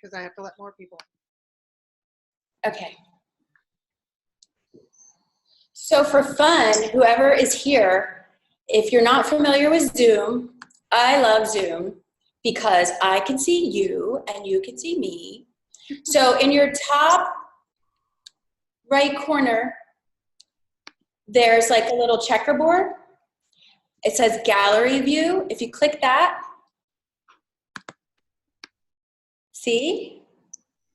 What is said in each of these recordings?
because I have to let more people. Okay. So for fun, whoever is here, if you're not familiar with Zoom, I love Zoom because I can see you and you can see me. So in your top right corner, there's like a little checkerboard. It says gallery view. If you click that, see?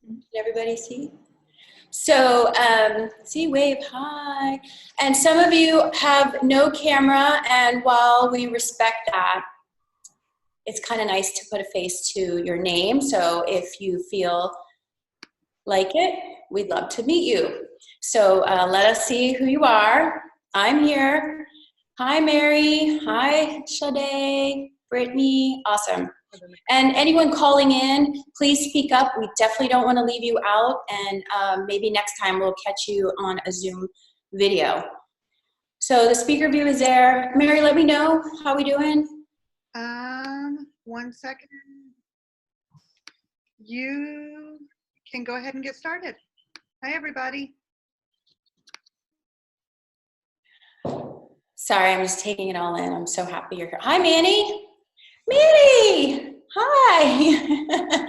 Can everybody see? So, see, wave, hi. And some of you have no camera, and while we respect that, it's kind of nice to put a face to your name. So if you feel like it, we'd love to meet you. So let us see who you are. I'm here. Hi, Mary. Hi, Sade, Brittany. Awesome. And anyone calling in, please speak up. We definitely don't want to leave you out. And maybe next time we'll catch you on a Zoom video. So the speaker view is there. Mary, let me know. How we doing? 1 second. You can go ahead and get started. Hi, everybody. Sorry, I'm just taking it all in. I'm so happy you're here. Hi, Manny. Manny, hi.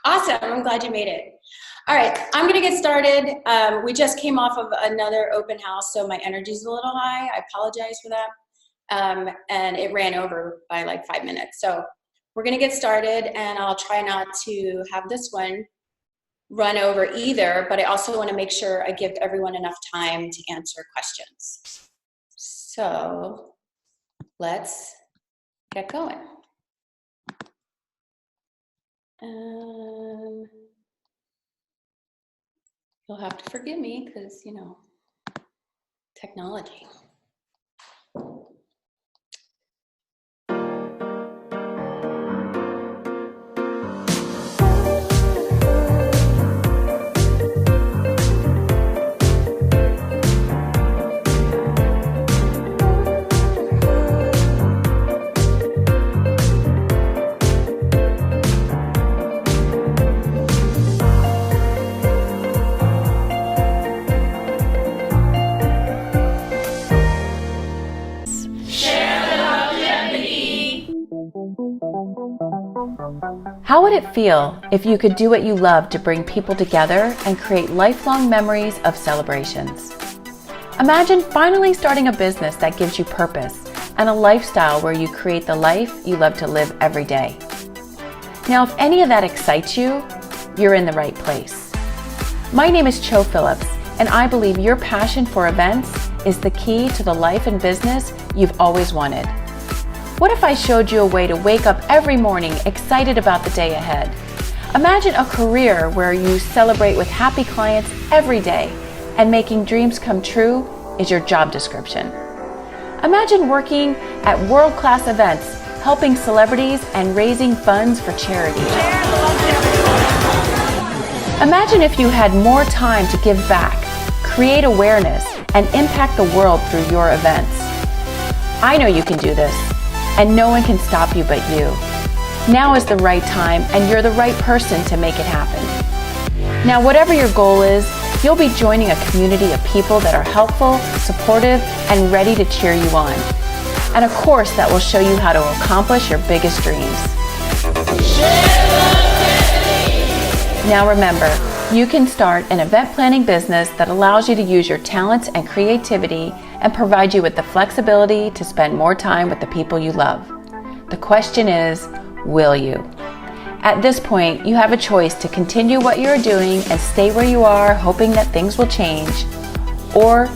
Awesome, I'm glad you made it. All right, I'm gonna get started. We just came off of another open house, so my energy's a little high. I apologize for that. And it ran over by like 5 minutes. So we're gonna get started, and I'll try not to have this one run over either, but I also wanna make sure I give everyone enough time to answer questions. So let's get going. You'll have to forgive me because, you know, technology. How would it feel if you could do what you love to bring people together and create lifelong memories of celebrations? Imagine finally starting a business that gives you purpose and a lifestyle where you create the life you love to live every day. Now, if any of that excites you, you're in the right place. My name is Cho Phillips, and I believe your passion for events is the key to the life and business you've always wanted. What if I showed you a way to wake up every morning excited about the day ahead? Imagine a career where you celebrate with happy clients every day and making dreams come true is your job description. Imagine working at world-class events, helping celebrities and raising funds for charity. Imagine if you had more time to give back, create awareness, and impact the world through your events. I know you can do this, and no one can stop you but you. Now is the right time, and you're the right person to make it happen. Now, whatever your goal is, you'll be joining a community of people that are helpful, supportive, and ready to cheer you on. And a course that will show you how to accomplish your biggest dreams. Now remember, you can start an event planning business that allows you to use your talents and creativity and provide you with the flexibility to spend more time with the people you love. The question is, will you? At this point, you have a choice to continue what you're doing and stay where you are, hoping that things will change, or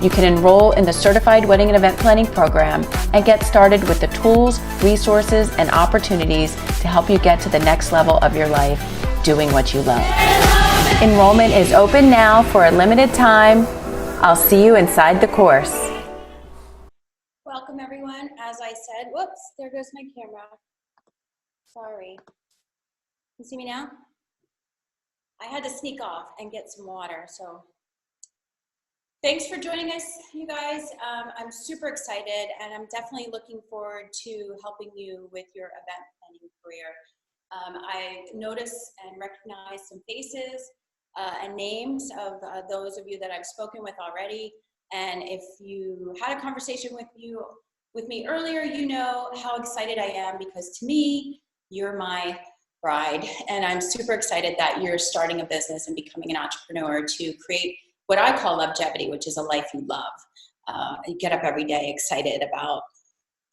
you can enroll in the Certified Wedding and Event Planning Program and get started with the tools, resources, and opportunities to help you get to the next level of your life, doing what you love. Enrollment is open now for a limited time. I'll see you inside the course. Welcome, everyone. As I said, whoops, there goes my camera. Sorry. You see me now? I had to sneak off and get some water, so thanks for joining us, you guys. I'm super excited, and I'm definitely looking forward to helping you with your event planning career. I notice and recognize some faces and names of those of you that I've spoken with already. And if you had a conversation with me earlier, you know how excited I am, because to me, you're my bride. And I'm super excited that you're starting a business and becoming an entrepreneur to create what I call Lovegevity, which is a life you love. You get up every day excited about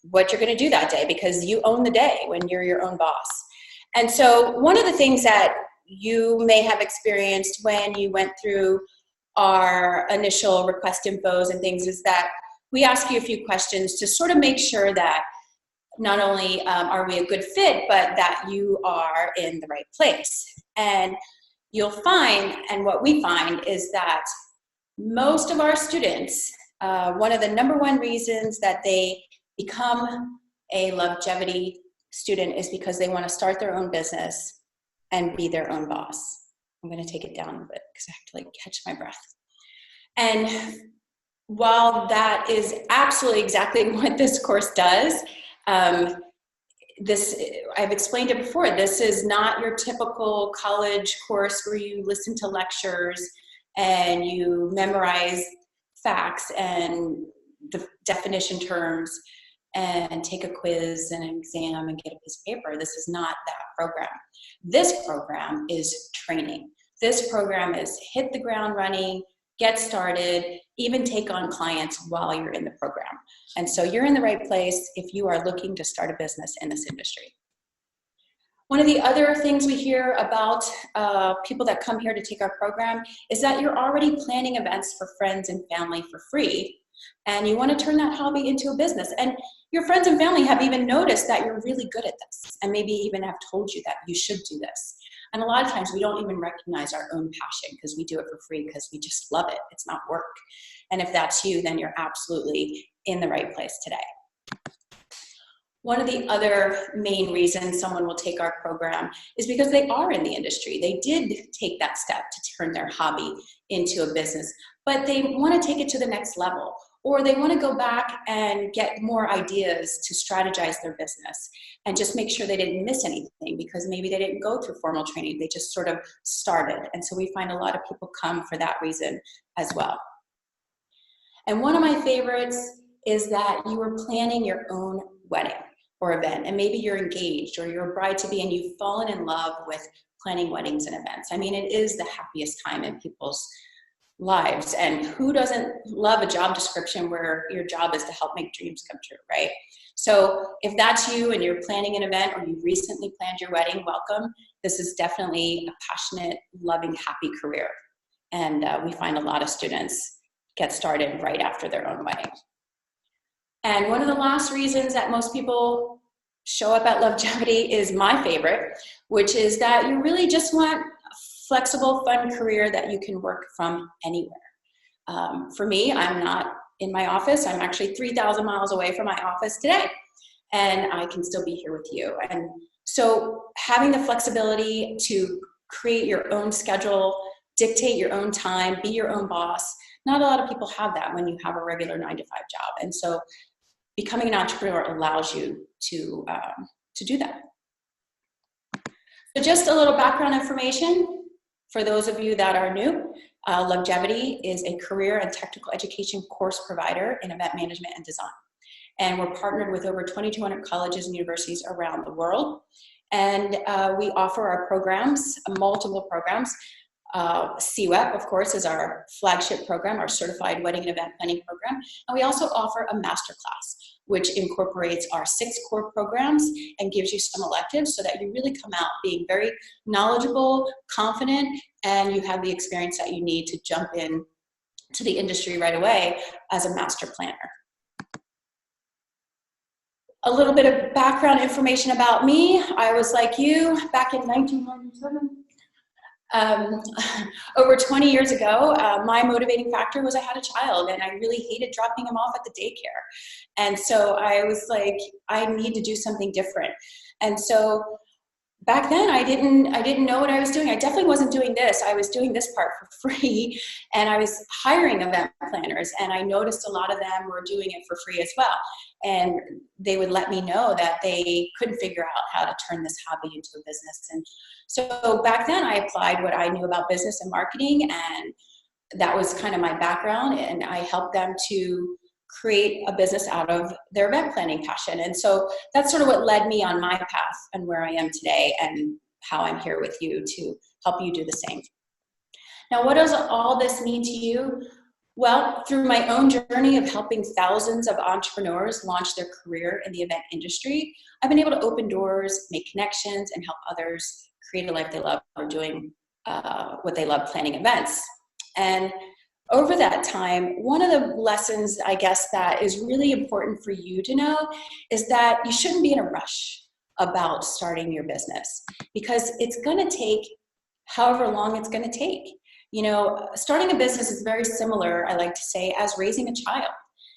what you're going to do that day, because you own the day when you're your own boss. And so one of the things that you may have experienced when you went through our initial request infos and things is that we ask you a few questions to sort of make sure that not only are we a good fit, but that you are in the right place. And you'll find, and what we find, is that most of our students, one of the #1 reasons that they become a Lovegevity student is because they want to start their own business and be their own boss. I'm going to take it down a bit because I have to catch my breath. And while that is absolutely exactly what this course does, I've explained it before, this is not your typical college course where you listen to lectures and you memorize facts and the definition terms and take a quiz and an exam and get a piece of paper. This is not that program. This program is training. This program is hit the ground running, get started, even take on clients while you're in the program. And so you're in the right place if you are looking to start a business in this industry. One of the other things we hear about people that come here to take our program is that you're already planning events for friends and family for free, and you want to turn that hobby into a business. And your friends and family have even noticed that you're really good at this, and maybe even have told you that you should do this. And a lot of times we don't even recognize our own passion because we do it for free because we just love it. It's not work. And if that's you, then you're absolutely in the right place today. One of the other main reasons someone will take our program is because they are in the industry. They did take that step to turn their hobby into a business, but they want to take it to the next level, or they want to go back and get more ideas to strategize their business and just make sure they didn't miss anything because maybe they didn't go through formal training. They just sort of started. And so we find a lot of people come for that reason as well. And one of my favorites is that you are planning your own wedding or event, and maybe you're engaged or you're a bride-to-be and you've fallen in love with planning weddings and events. I mean, it is the happiest time in people's lives, and who doesn't love a job description where your job is to help make dreams come true, right? So if that's you and you're planning an event or you recently planned your wedding, welcome. This is definitely a passionate, loving, happy career. And we find a lot of students get started right after their own wedding. And one of the last reasons that most people show up at Lovegevity is my favorite, which is that you really just want a flexible, fun career that you can work from anywhere. For me, I'm not in my office. I'm actually 3,000 miles away from my office today, and I can still be here with you. And so having the flexibility to create your own schedule, dictate your own time, be your own boss, not a lot of people have that when you have a regular 9-to-5 job. And so becoming an entrepreneur allows you to do that. So just a little background information for those of you that are new. Lovegevity is a career and technical education course provider in event management and design. And we're partnered with over 2,200 colleges and universities around the world. And we offer our programs, multiple programs. CWEP, of course, is our flagship program, our Certified Wedding and Event Planning program. And we also offer a masterclass, which incorporates our 6 core programs and gives you some electives so that you really come out being very knowledgeable, confident, and you have the experience that you need to jump in to the industry right away as a master planner. A little bit of background information about me. I was like you back in 1997. Over 20 years ago, my motivating factor was I had a child and I really hated dropping him off at the daycare. And so I was like, I need to do something different. And so back then I didn't know what I was doing. I definitely wasn't doing this. I was doing this part for free, and I was hiring event planners, and I noticed a lot of them were doing it for free as well. And they would let me know that they couldn't figure out how to turn this hobby into a business. And so back then I applied what I knew about business and marketing, and that was kind of my background, and I helped them to create a business out of their event planning passion. And so that's sort of what led me on my path and where I am today, and how I'm here with you to help you do the same. Now, what does all this mean to you? Well, through my own journey of helping thousands of entrepreneurs launch their career in the event industry, I've been able to open doors, make connections, and help others create a life they love or doing what they love, planning events. And over that time, one of the lessons, I guess, that is really important for you to know is that you shouldn't be in a rush about starting your business, because it's going to take however long it's going to take. You know, starting a business is very similar, I like to say, as raising a child.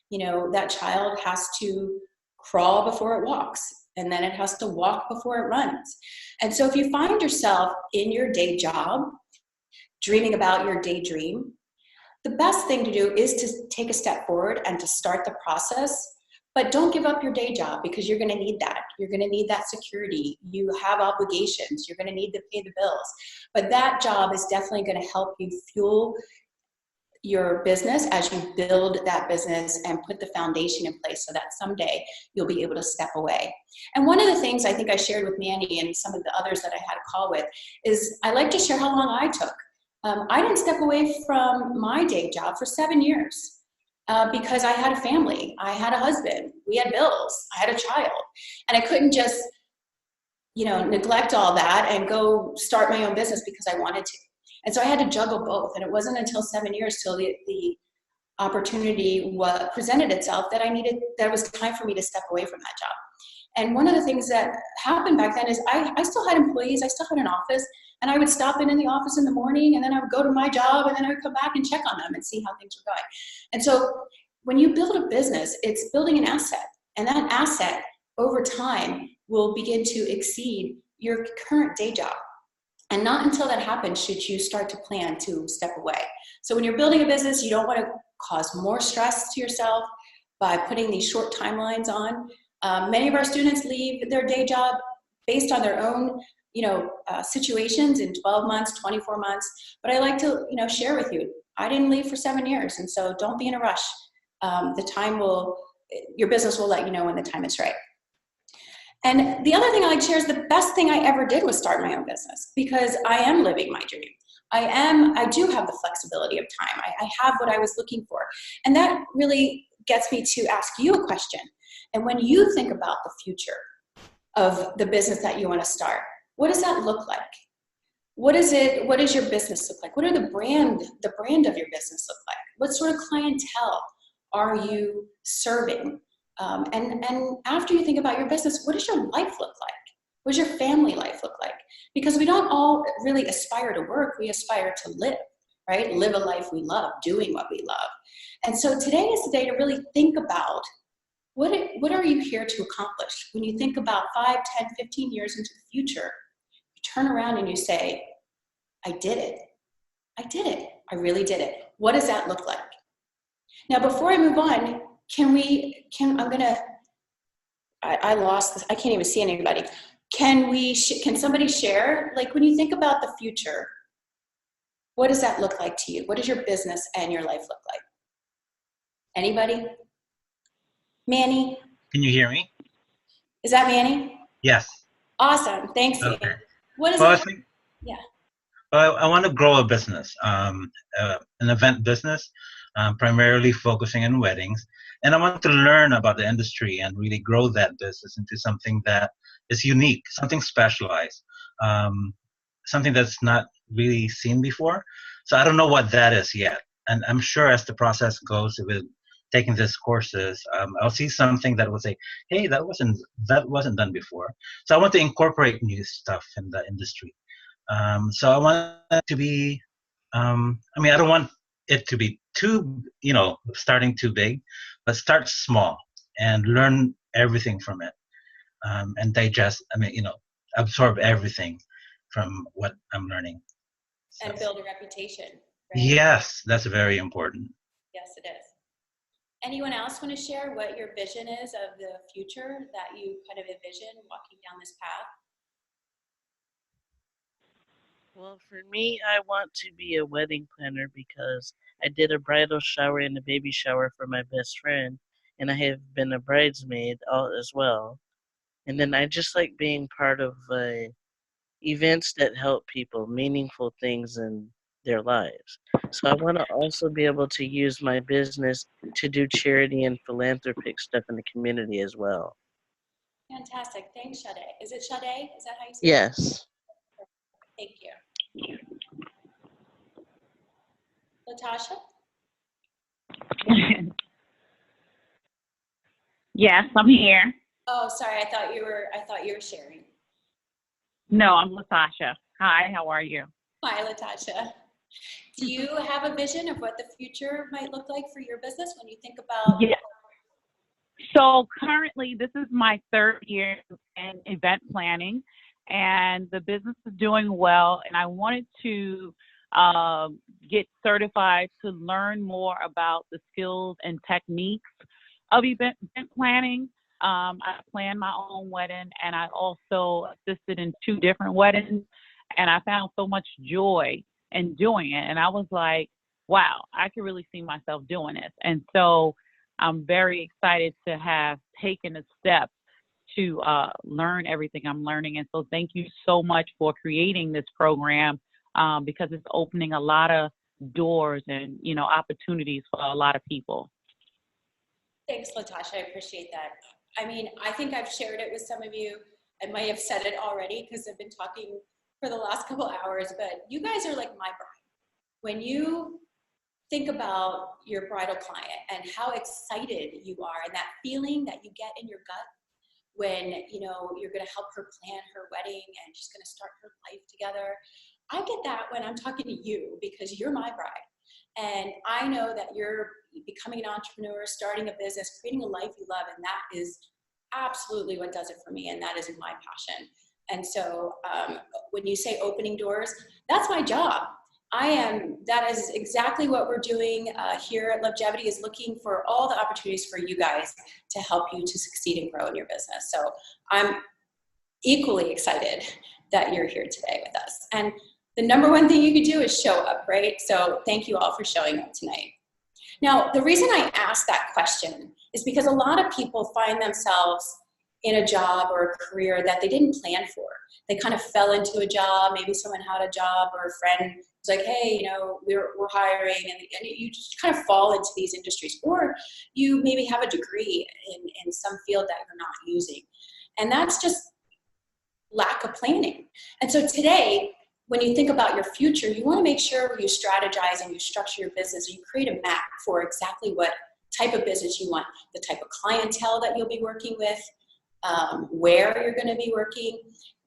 You know, that child has to crawl before it walks, and then it has to walk before it runs. And so if you find yourself in your day job, dreaming about your daydream, the best thing to do is to take a step forward and to start the process. But don't give up your day job, because you're going to need that. You're going to need that security. You have obligations. You're going to need to pay the bills. But that job is definitely going to help you fuel your business as you build that business and put the foundation in place so that someday you'll be able to step away. And one of the things I think I shared with Manny and some of the others that I had a call with is I like to share how long I took. I didn't step away from my day job for 7 years because I had a family, I had a husband, we had bills, I had a child, and I couldn't just, you know, neglect all that and go start my own business because I wanted to. And so I had to juggle both, and it wasn't until 7 years till the opportunity presented itself that it was time for me to step away from that job. And one of the things that happened back then is I still had employees, I still had an office, and I would stop in the office in the morning, and then I would go to my job, and then I would come back and check on them and see how things were going. And so when you build a business, it's building an asset, and that asset over time will begin to exceed your current day job. And not until that happens should you start to plan to step away. So when you're building a business, you don't want to cause more stress to yourself by putting these short timelines on. Many of our students leave their day job based on their own, situations in 12 months, 24 months. But I like to, share with you, I didn't leave for 7 years. And so don't be in a rush. Your business will let you know when the time is right. And the other thing I like to share is the best thing I ever did was start my own business, because I am living my dream. I do have the flexibility of time. I have what I was looking for. And that really gets me to ask you a question. And when you think about the future of the business that you want to start, what does that look like? What does your business look like? What are the brand of your business look like? What sort of clientele are you serving? And after you think about your business, what does your life look like? What does your family life look like? Because we don't all really aspire to work, we aspire to live, right? Live a life we love, doing what we love. And so today is the day to really think about what are you here to accomplish? When you think about 5, 10, 15 years into the future, you turn around and you say, I did it. I did it. I really did it. What does that look like? Now, before I move on, I lost this. I can't even see anybody. Can somebody share, like, when you think about the future, what does that look like to you? What does your business and your life look like? Anybody? Manny? Can you hear me? Is that Manny? Yes. Awesome. Thanks, Okay. Manny. What is Well, it? Yeah. Well, I want to grow a business, an event business, primarily focusing on weddings. And I want to learn about the industry and really grow that business into something that is unique, something specialized, something that's not really seen before. So I don't know what that is yet. And I'm sure as the process goes with taking these courses, I'll see something that will say, hey, that wasn't done before. So I want to incorporate new stuff in the industry. So I want it to be, I don't want it to be too, starting too big, but start small and learn everything from it, and digest, absorb everything from what I'm learning. So, And build a reputation. Right? yes, that's very important. Yes, it is. Anyone else want to share what your vision is of the future that you kind of envision walking down this path? Well, for me, I want to be a wedding planner because I did a bridal shower and a baby shower for my best friend, and I have been a bridesmaid as well. And then I just like being part of events that help people, meaningful things in their lives. So I want to also be able to use my business to do charity and philanthropic stuff in the community as well. Fantastic. Thanks, Sade. Is it Sade? Is that how you say Yes. it? Thank you. Latasha? Yes, I'm here. Oh, sorry. I thought you were sharing. No, I'm Latasha. Hi, how are you? Hi, Latasha. Do you have a vision of what the future might look like for your business when you think about? Yeah. So currently, this is my third year in event planning, and the business is doing well. And I wanted to get certified to learn more about the skills and techniques of event planning. I planned my own wedding, and I also assisted in 2 different weddings, and I found so much joy in doing it. And I was like, wow, I could really see myself doing this. And so I'm very excited to have taken a step to learn everything I'm learning. And so thank you so much for creating this program because it's opening a lot of doors and, opportunities for a lot of people. Thanks, Latasha. I appreciate that. I mean, I think I've shared it with some of you. I might have said it already because I've been talking for the last couple hours, but you guys are like my bride. When you think about your bridal client and how excited you are and that feeling that you get in your gut when you're going to help her plan her wedding and she's going to start her life together, I get that when I'm talking to you because you're my bride. And I know that you're becoming an entrepreneur, starting a business, creating a life you love, and that is absolutely what does it for me, and that is my passion. And so when you say opening doors, that's my job. That is exactly what we're doing here at Lovegevity, is looking for all the opportunities for you guys to help you to succeed and grow in your business. So I'm equally excited that you're here today with us. And the number one thing you could do is show up, right? So thank you all for showing up tonight. Now, the reason I asked that question is because a lot of people find themselves in a job or a career that they didn't plan for. They kind of fell into a job. Maybe someone had a job or a friend was like, hey, we're hiring, and you just kind of fall into these industries. Or you maybe have a degree in some field that you're not using. And that's just lack of planning. And so today, when you think about your future, you want to make sure you strategize and you structure your business and you create a map for exactly what type of business you want, the type of clientele that you'll be working with, where you're going to be working,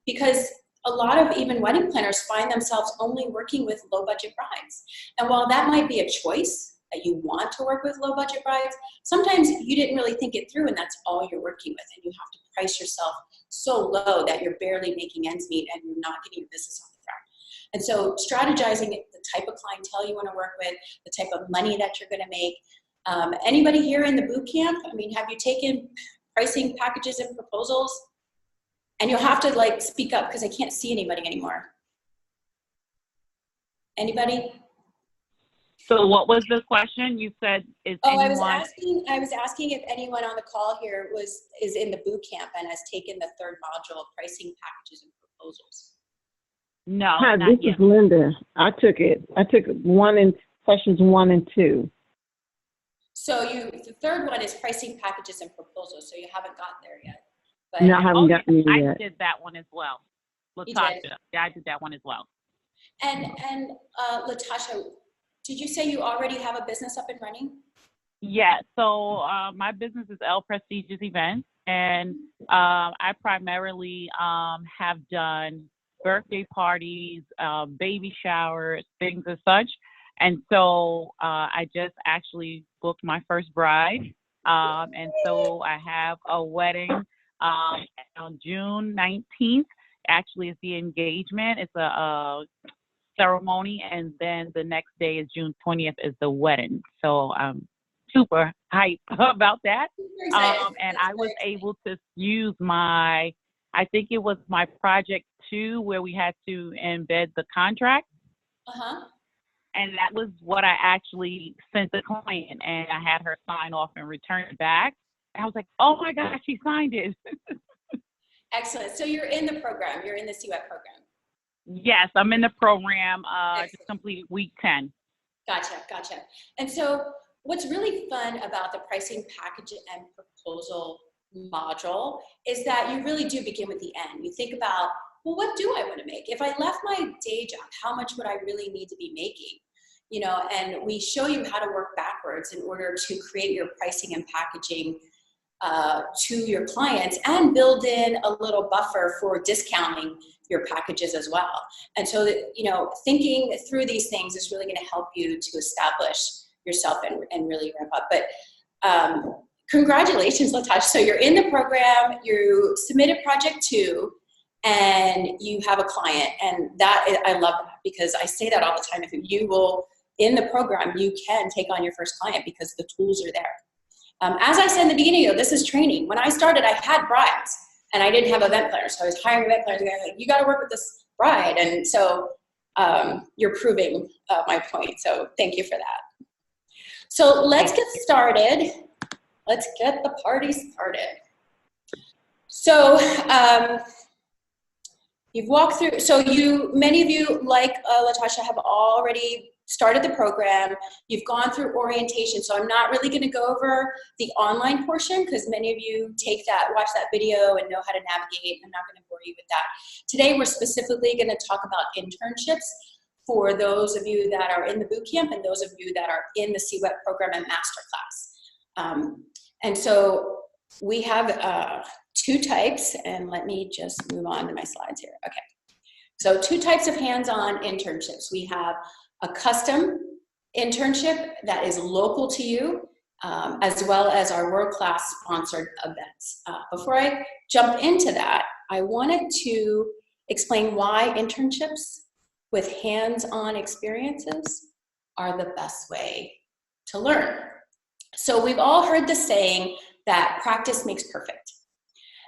because a lot of even wedding planners find themselves only working with low budget brides. And while that might be a choice that you want to work with low budget brides, sometimes you didn't really think it through and that's all you're working with, and you have to price yourself so low that you're barely making ends meet and you're not getting your business off the ground. And so strategizing the type of clientele you want to work with, the type of money that you're going to make. Anybody here in the boot camp? I mean, have you taken pricing packages and proposals? And you'll have to speak up because I can't see anybody anymore. Anybody? So what was the question? You said, is anyone? I was asking if anyone on the call here is in the boot camp and has taken the 3rd module of pricing packages and proposals. No. Hi, this is Linda. I took it. I took sessions 1 and 2. So the 3rd one is pricing packages and proposals. So you haven't got there yet. But No, I haven't gotten it yet. I did that one as well. Latasha, yeah, I did that one as well. And Latasha, did you say you already have a business up and running? Yeah, so my business is L Prestigious Events, and I primarily have done birthday parties, baby showers, things as such. And so I just actually booked my first bride. And so I have a wedding on June 19th actually is the engagement. It's a ceremony, and then the next day is June 20th is the wedding. So I'm super hyped about that. And I was able to use I think it was my project 2 where we had to embed the contract. And that was what I actually sent the client, and I had her sign off and return it back. And I was like, oh my gosh, she signed it. Excellent. So you're in the program. You're in the CWEP program. Yes, I'm in the program. Just completed week 10. Gotcha. And so what's really fun about the pricing package and proposal module is that you really do begin with the end. You think about, well, what do I want to make? If I left my day job, how much would I really need to be making? You know, and we show you how to work backwards in order to create your pricing and packaging to your clients and build in a little buffer for discounting your packages as well. And so that, you know, thinking through these things is really going to help you to establish yourself and really ramp up. But congratulations, Latasha. So you're in the program, you submitted project 2, and you have a client. And I love that, because I say that all the time. If you will, in the program, you can take on your first client because the tools are there. As I said in the beginning, this is training. When I started, I had brides and I didn't have event planners. So I was hiring event planners. Like, you got to work with this bride. And so you're proving my point. So thank you for that. So let's get started. Let's get the party started. So you've walked through, so many of you, like Latasha, have already started the program. You've gone through orientation, so I'm not really going to go over the online portion because many of you watch that video and know how to navigate. I'm not going to bore you with that. Today, we're specifically going to talk about internships for those of you that are in the boot camp and those of you that are in the CWEP program and masterclass. And so we have 2 types, and let me just move on to my slides here. Okay, so 2 types of hands-on internships. We have a custom internship that is local to you, as well as our world-class sponsored events. Before I jump into that, I wanted to explain why internships with hands-on experiences are the best way to learn. So we've all heard the saying that practice makes perfect.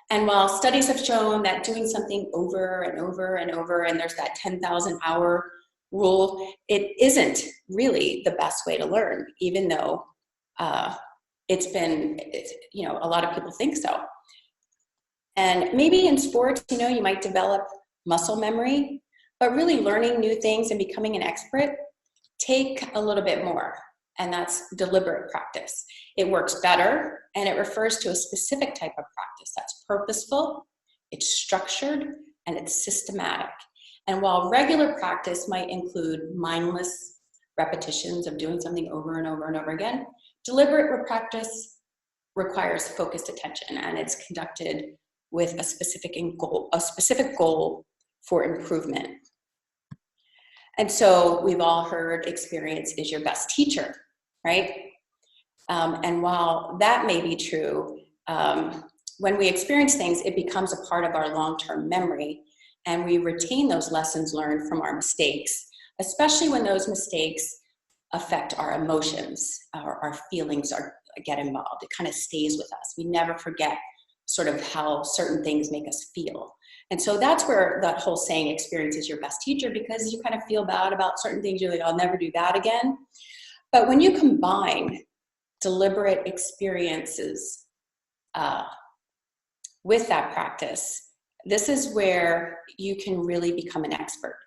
And while studies have shown that doing something over and over and over, and there's that 10,000 hour rule, it isn't really the best way to learn, even though a lot of people think so. And maybe in sports, you might develop muscle memory, but really learning new things and becoming an expert take a little bit more, and that's deliberate practice. It works better, and it refers to a specific type of practice that's purposeful, it's structured, and it's systematic. And while regular practice might include mindless repetitions of doing something over and over and over again, deliberate practice requires focused attention, and it's conducted with a specific goal for improvement. And so we've all heard experience is your best teacher, right? And while that may be true, when we experience things, it becomes a part of our long-term memory, and we retain those lessons learned from our mistakes, especially when those mistakes affect our emotions, our feelings get involved. It kind of stays with us. We never forget sort of how certain things make us feel. And so that's where that whole saying, experience is your best teacher, because you kind of feel bad about certain things. You're like, I'll never do that again. But when you combine deliberate experiences with that practice, this is where you can really become an expert.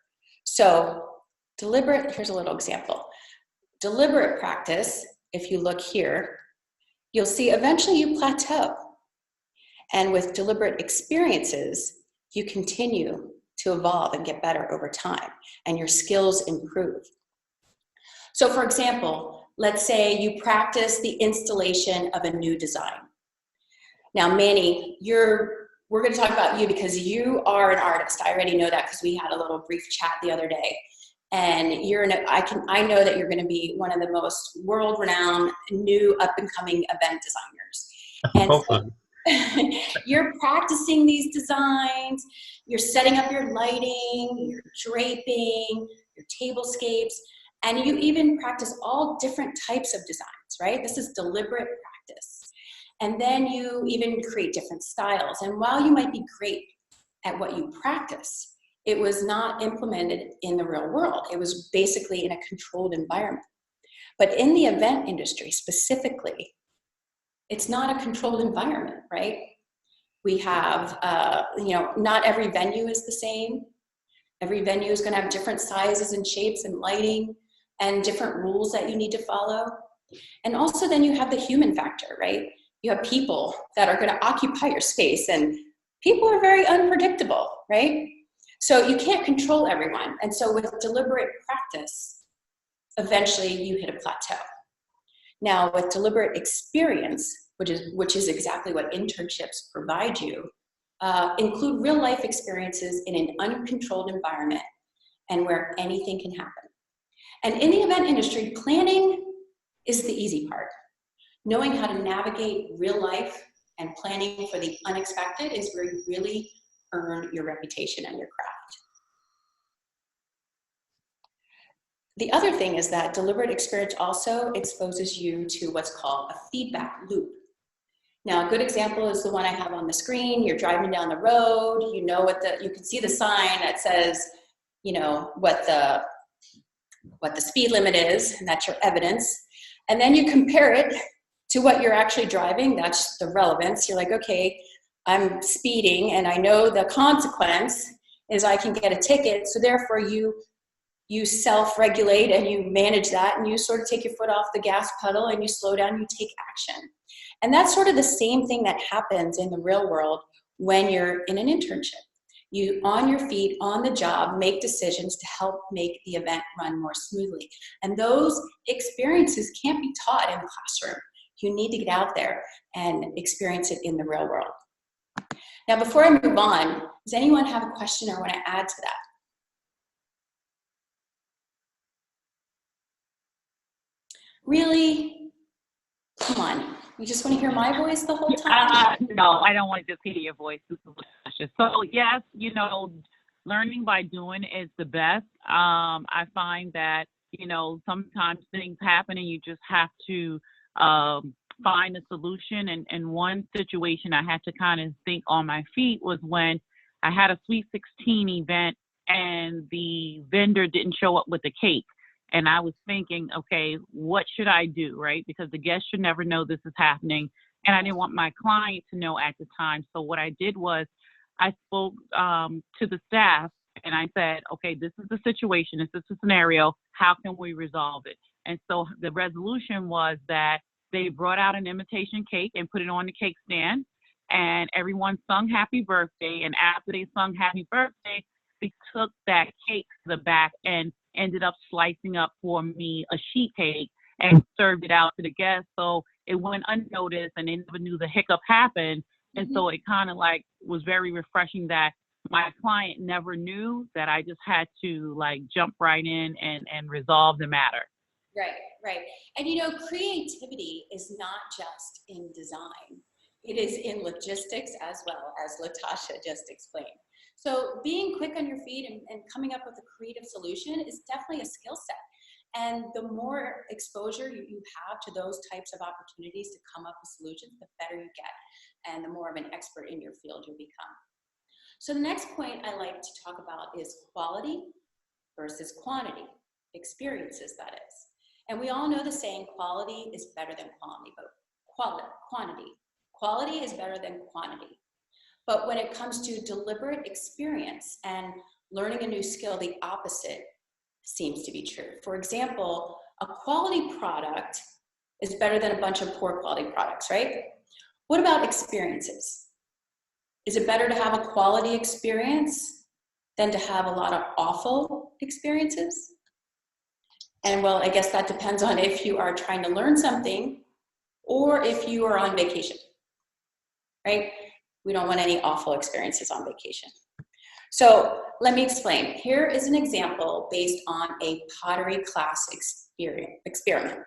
So here's a little example. Deliberate practice, if you look here, you'll see eventually you plateau. And with deliberate experiences, you continue to evolve and get better over time, and your skills improve. So for example, let's say you practice the installation of a new design. Now, Manny, we're going to talk about you because you are an artist. I already know that because we had a little brief chat the other day. And I know that you're going to be one of the most world-renowned new up-and-coming event designers. And You're practicing these designs, you're setting up your lighting, your draping, your tablescapes, and you even practice all different types of designs, right? This is deliberate practice. And then you even create different styles. And while you might be great at what you practice, it was not implemented in the real world. It was basically in a controlled environment. But in the event industry specifically, it's not a controlled environment, right? We have, not every venue is the same. Every venue is going to have different sizes and shapes and lighting and different rules that you need to follow. And also then you have the human factor, right? You have people that are going to occupy your space, and people are very unpredictable, right? So you can't control everyone. And so with deliberate practice, eventually you hit a plateau. Now with deliberate experience, which is exactly what internships provide you, include real life experiences in an uncontrolled environment and where anything can happen. And in the event industry, planning is the easy part. Knowing how to navigate real life and planning for the unexpected is where you really earn your reputation and your craft. The other thing is that deliberate experience also exposes you to what's called a feedback loop. Now, a good example is the one I have on the screen. You're driving down the road, you can see the sign that says, what the speed limit is, and that's your evidence. And then you compare it to what you're actually driving. That's the relevance. You're like, okay, I'm speeding and I know the consequence is I can get a ticket. So therefore you self-regulate and you manage that, and you sort of take your foot off the gas pedal and you slow down, you take action. And that's sort of the same thing that happens in the real world when you're in an internship. You, on your feet, on the job, make decisions to help make the event run more smoothly. And those experiences can't be taught in the classroom. You need to get out there and experience it in the real world. Now, before I move on, does anyone have a question or want to add to that? Really? Come on. You just want to hear my voice the whole time? No, I don't want to just hear your voice. So yes, learning by doing is the best. I find that, sometimes things happen and you just have to find a solution. And one situation I had to kind of think on my feet was when I had a Sweet 16 event and the vendor didn't show up with the cake. And I was thinking, okay, what should I do, right? Because the guests should never know this is happening. And I didn't want my client to know at the time. So what I did was I spoke to the staff and I said, okay, this is the situation. This is the scenario. How can we resolve it? And so the resolution was that they brought out an imitation cake and put it on the cake stand. And everyone sung happy birthday. And after they sung happy birthday, they took that cake to the back and ended up slicing up for me a sheet cake and served it out to the guests. So it went unnoticed and they never knew the hiccup happened. And so it kind of like was very refreshing that my client never knew, that I just had to like jump right in and resolve the matter. Right. And creativity is not just in design. It is in logistics as well, as Latasha just explained. So being quick on your feet and coming up with a creative solution is definitely a skill set. And the more exposure you have to those types of opportunities to come up with solutions, the better you get and the more of an expert in your field you become. So the next point I like to talk about is quality versus quantity, experiences that is. And we all know the saying, quality is better than quantity, but quality is better than quantity. But when it comes to deliberate experience and learning a new skill, the opposite seems to be true. For example, a quality product is better than a bunch of poor quality products, right? What about experiences? Is it better to have a quality experience than to have a lot of awful experiences? And well, I guess that depends on if you are trying to learn something or if you are on vacation, right? We don't want any awful experiences on vacation. So let me explain. Here is an example based on a pottery class experiment.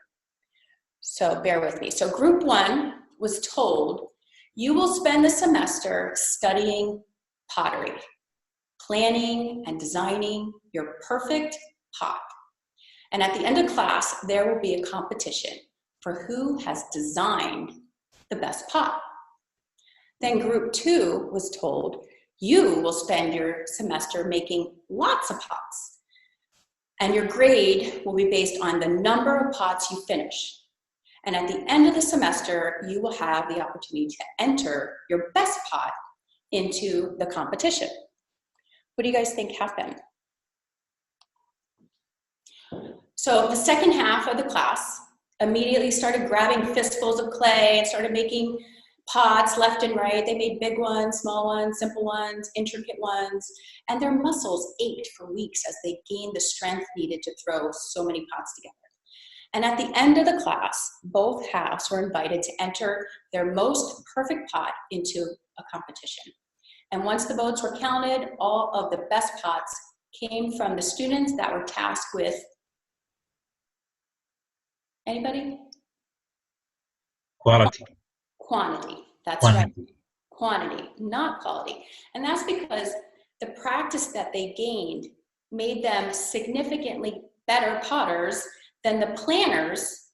So bear with me. So group one was told You will spend the semester studying pottery, planning and designing your perfect pot. And at the end of class, there will be a competition for who has designed the best pot. Then group 2 was told, you will spend your semester making lots of pots. And your grade will be based on the number of pots you finish. And at the end of the semester, you will have the opportunity to enter your best pot into the competition. What do you guys think happened? So the second half of the class immediately started grabbing fistfuls of clay and started making pots left and right. They made big ones, small ones, simple ones, intricate ones, and their muscles ached for weeks as they gained the strength needed to throw so many pots together. And at the end of the class, both halves were invited to enter their most perfect pot into a competition. And once the votes were counted, all of the best pots came from the students that were tasked with, anybody? Quality. Quantity, that's Quantity. right. Quantity, not quality. And that's because the practice that they gained made them significantly better potters than the planners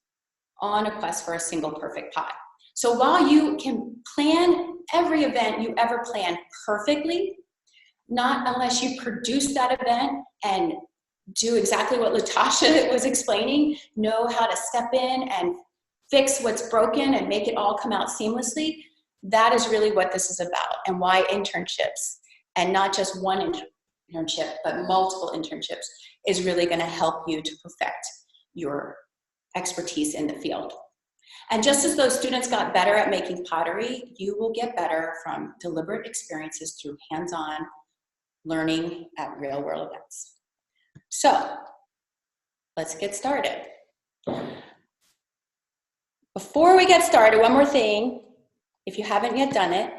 on a quest for a single perfect pot. So while you can plan every event you ever plan perfectly, not unless you produce that event and do exactly what Latasha was explaining, know how to step in and fix what's broken and make it all come out seamlessly. That is really what this is about, and why internships, and not just one internship, but multiple internships, is really going to help you to perfect your expertise in the field. And just as those students got better at making pottery, you will get better from deliberate experiences through hands-on learning at real-world events. So let's get started. Before we get started, one more thing. If you haven't yet done it,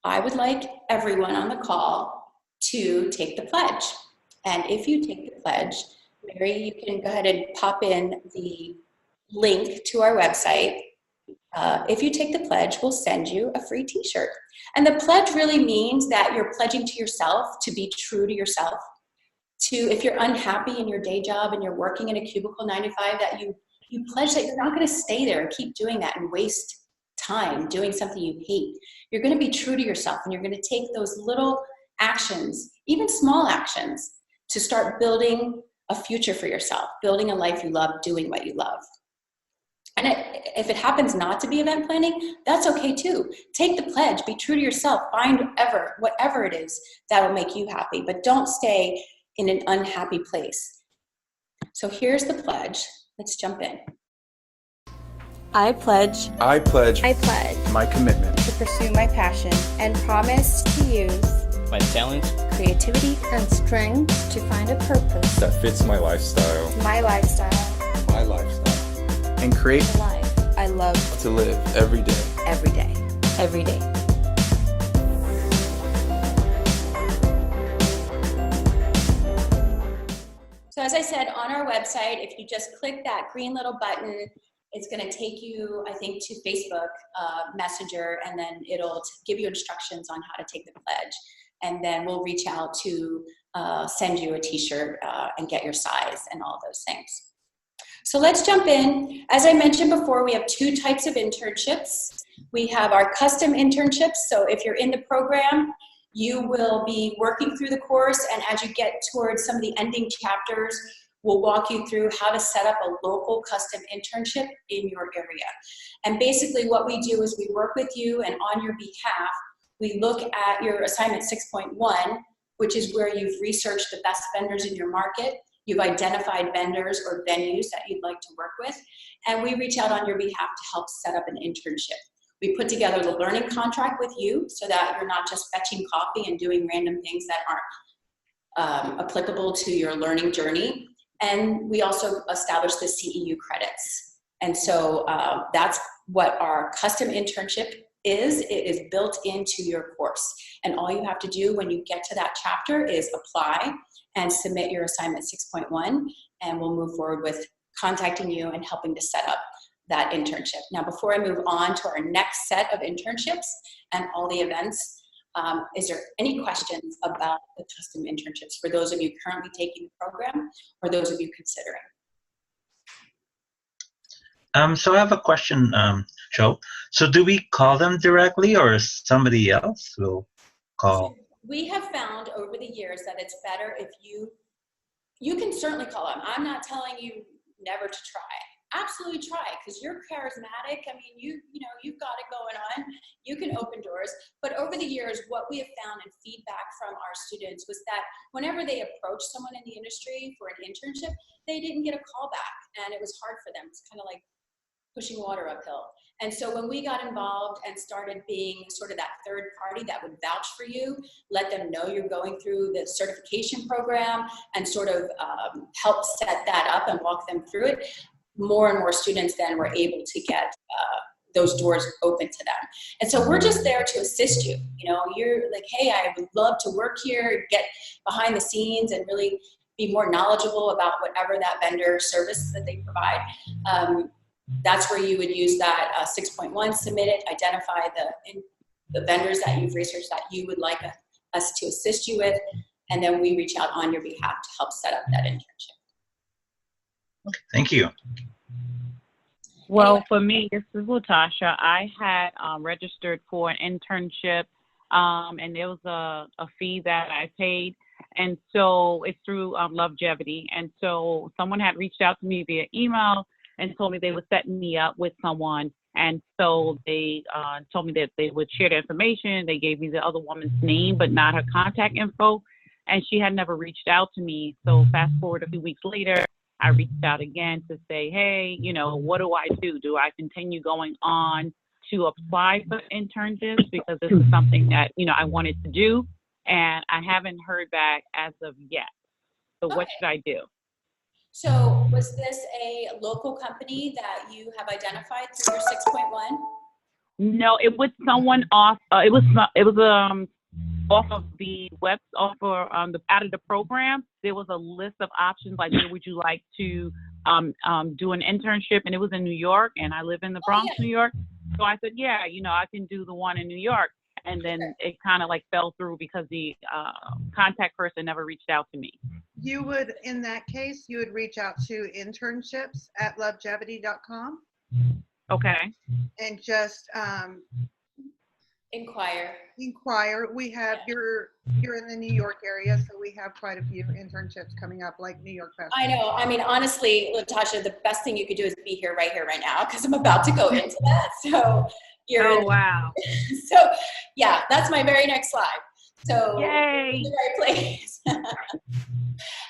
I would like everyone on the call to take the pledge. And if you take the pledge, Mary, you can go ahead and pop in the link to our website. If you take the pledge, we'll send you a free t-shirt. And the pledge really means that you're pledging to yourself to be true to yourself. To, if you're unhappy in your day job and you're working in a cubicle 9 to 5, that you pledge that you're not going to stay there and keep doing that and waste time doing something you hate. You're going to be true to yourself, and you're going to take those little actions, even small actions, to start building a future for yourself, building a life you love, doing what you love. And if it happens not to be event planning, that's okay too. Take the pledge, be true to yourself, find whatever it is that will make you happy, but don't stay in an unhappy place. So here's the pledge. Let's jump in. I pledge I pledge my commitment to pursue my passion and promise to use my talent, creativity, and strength to find a purpose that fits my lifestyle, and create the life I love to live every day. every day. every day. So as I said, on our website, if you just click that green little button, it's going to take you, I think, to Facebook Messenger, and then it'll give you instructions on how to take the pledge. And then we'll reach out to send you a t-shirt and get your size and all those things. So let's jump in. As I mentioned before, we have 2 types of internships. We have our custom internships. So if you're in the program, you will be working through the course, and as you get towards some of the ending chapters, we'll walk you through how to set up a local custom internship in your area. And basically what we do is we work with you, and on your behalf, we look at your assignment 6.1, which is where you've researched the best vendors in your market. You've identified vendors or venues that you'd like to work with, and we reach out on your behalf to help set up an internship. We put together the learning contract with you so that you're not just fetching coffee and doing random things that aren't applicable to your learning journey. And we also establish the CEU credits. And so that's what our custom internship is. It is built into your course. And all you have to do when you get to that chapter is apply and submit your assignment 6.1, and we'll move forward with contacting you and helping to set up that internship. Now, before I move on to our next set of internships and all the events, is there any questions about the custom internships for those of you currently taking the program or those of you considering? So I have a question, Joe. So do we call them directly, or somebody else will call? So we have found over the years that it's better if you can certainly call them. I'm not telling you never to try. Absolutely try, because you're charismatic. I mean, you've got it going on. You can open doors. But over the years, what we have found in feedback from our students was that whenever they approached someone in the industry for an internship, they didn't get a call back, and it was hard for them. It's kind of like pushing water uphill. And so when we got involved and started being sort of that third party that would vouch for you, let them know you're going through the certification program and sort of help set that up and walk them through it, more and more students then were able to get those doors open to them. And so we're just there to assist you. You know, you're like, hey, I would love to work here, get behind the scenes and really be more knowledgeable about whatever that vendor service that they provide. That's where you would use that 6.1, submit it, identify the vendors that you've researched that you would like us to assist you with, and then we reach out on your behalf to help set up that internship. Thank you. Well, for me, this is Latasha. I had registered for an internship, and there was a fee that I paid. And so it's through Lovegevity. And so someone had reached out to me via email and told me they would set me up with someone. And so they told me that they would share the information. They gave me the other woman's name, but not her contact info. And she had never reached out to me. So fast forward a few weeks later, I reached out again to say, hey, you know, what do I do? Do I continue going on to apply for internships? Because this is something that, you know, I wanted to do. And I haven't heard back as of yet. So what should I do? So was this a local company that you have identified through your 6.1? No, it was someone off. It was off of the web, off of out of the program. There was a list of options like, where would you like to do an internship? And it was in New York, and I live in the Bronx, New York. So I said, yeah, you know, I can do the one in New York. And then it kind of like fell through because the contact person never reached out to me. You would, in that case, you would reach out to internships@lovegevity.com. Okay. And just Inquire. We have, you're in the New York area, so we have quite a few internships coming up, like New York Festival. I know. I mean, honestly, Latasha, the best thing you could do is be here right now, because I'm about to go into that. So you're wow. So yeah, that's my very next slide. So yay. In the right place.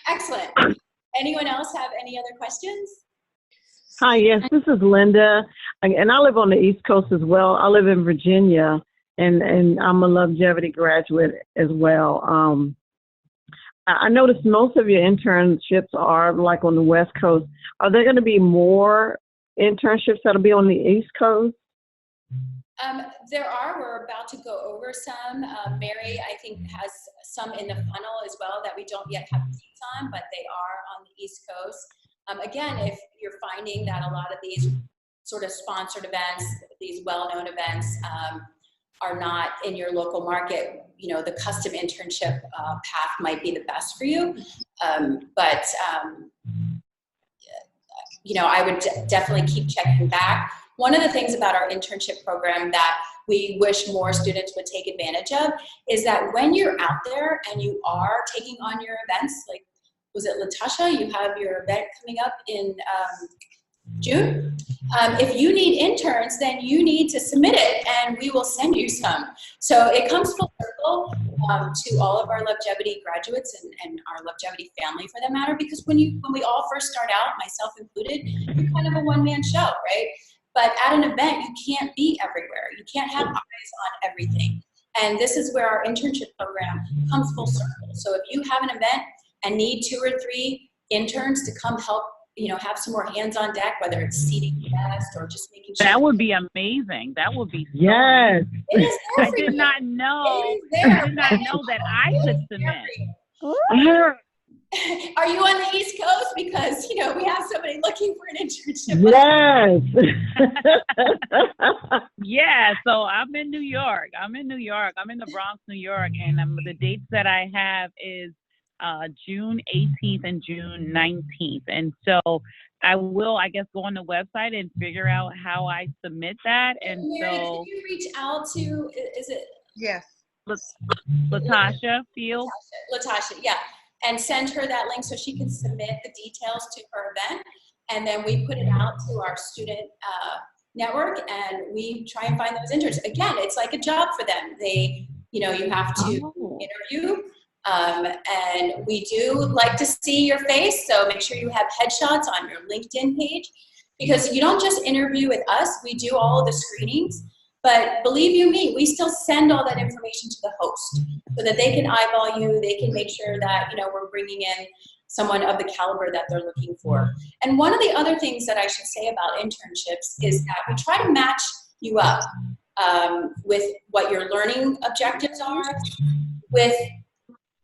Excellent. Anyone else have any other questions? Hi, yes, this is Linda, and I live on the East Coast as well. I live in Virginia, and I'm a Lovegevity graduate as well. I noticed most of your internships are like on the West Coast. Are there going to be more internships that'll be on the East Coast? There are. We're about to go over some. Mary, I think, has some in the funnel as well that we don't yet have seats on, but they are on the East Coast. Again, if you're finding that a lot of these sort of sponsored events, these well-known events, are not in your local market, you know, the custom internship path might be the best for you. You know, I would definitely keep checking back. One of the things about our internship program that we wish more students would take advantage of is that when you're out there and you are taking on your events, like, was it Latasha? You have your event coming up in June. If you need interns, then you need to submit it and we will send you some. So it comes full circle to all of our Lovegevity graduates and our Lovegevity family for that matter, because when we all first start out, myself included, you're kind of a one-man show, right? But at an event, you can't be everywhere. You can't have eyes on everything. And this is where our internship program comes full circle. So if you have an event and need 2 or 3 interns to come help, you know, have some more hands on deck, whether it's seating the guest or just making sure. That would be amazing. That would be so yes. It is there I for did you. not know. It is there. I did not know that I could submit. Are you on the East Coast? Because, you know, we have somebody looking for an internship. Yes. Yeah, so I'm in New York. I'm in the Bronx, New York, and the dates that I have is June 18th and June 19th. And so I will, I guess, go on the website and figure out how I submit that. And Mary, so can you reach out to, is it Yes. Latasha Field. Latasha, yeah, and send her that link so she can submit the details to her event, and then we put it out to our student network, and we try and find those interns. Again, it's like a job for them. They, you know, you have to interview, and we do like to see your face, so make sure you have headshots on your LinkedIn page, because you don't just interview with us, we do all of the screenings. But believe you me, we still send all that information to the host so that they can eyeball you. They can make sure that, you know, we're bringing in someone of the caliber that they're looking for. And one of the other things that I should say about internships is that we try to match you up with what your learning objectives are, with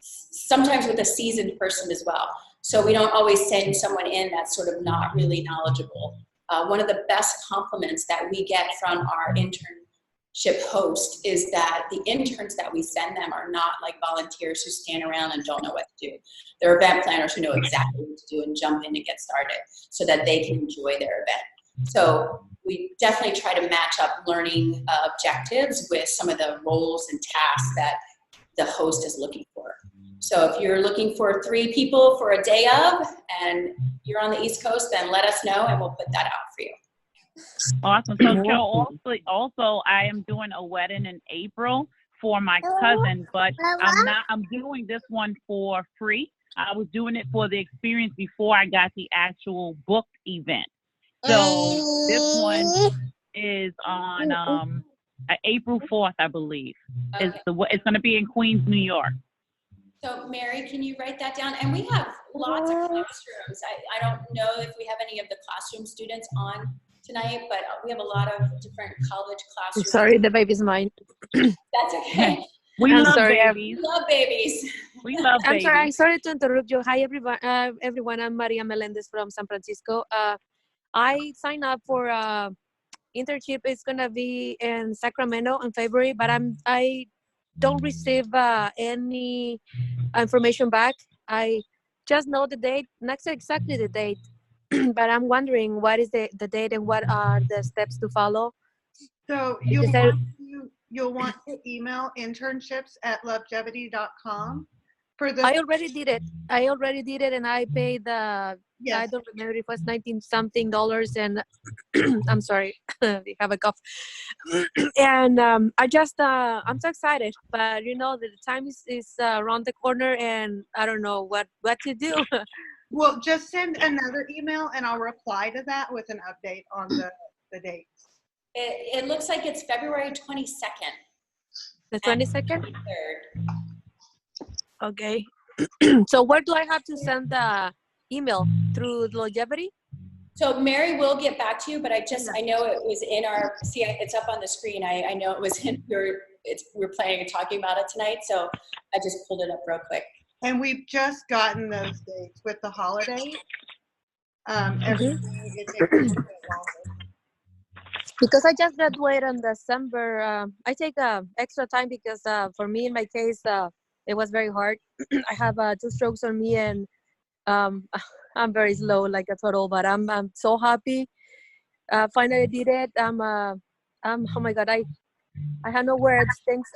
sometimes with a seasoned person as well. So we don't always send someone in that's sort of not really knowledgeable. One of the best compliments that we get from our internship host is that the interns that we send them are not like volunteers who stand around and don't know what to do. They're event planners who know exactly what to do and jump in and get started so that they can enjoy their event. So we definitely try to match up learning objectives with some of the roles and tasks that the host is looking for. So if you're looking for 3 people for a day of and you're on the East Coast, then let us know and we'll put that out for you. Awesome. So Joe, also I am doing a wedding in April for my cousin, but I'm doing this one for free. I was doing it for the experience before I got the actual booked event. So this one is on April 4th, I believe. Okay. It's going to be in Queens, New York. So Mary, can you write that down? And we have lots of classrooms. I don't know if we have any of the classroom students on tonight, but we have a lot of different college classrooms. Sorry, the baby's mine. That's okay. We I'm love sorry. babies. We love babies. We love babies. I'm sorry to interrupt you. Hi, everyone. I'm Maria Melendez from San Francisco. I signed up for internship. It's gonna be in Sacramento in February, but I don't receive any information back. I just know the date, not exactly the date, but I'm wondering what is the date and what are the steps to follow. So you'll want to email internships@lovegevity.com for the. I already did it, and I paid the. Yes. I don't remember if it was $19-something, and I'm sorry, I have a cough. And I just I'm so excited, but you know the time is around the corner, and I don't know what to do. Well, just send another email, and I'll reply to that with an update on the dates. It looks like it's February 22nd. The 22nd? 3rd. Okay. So where do I have to send the email? Through Lovegevity? So Mary will get back to you, but I know it was in our, see, it's up on the screen. I know it was in we're planning on talking about it tonight, so I just pulled it up real quick. And we've just gotten those dates with the holidays. Everything is taking a little bit longer. Because I just graduated in December. I take extra time because for me, in my case, it was very hard. I have 2 strokes on me, and I'm very slow, like a turtle. But I'm so happy. Finally did it. Oh my God, I have no words. Thanks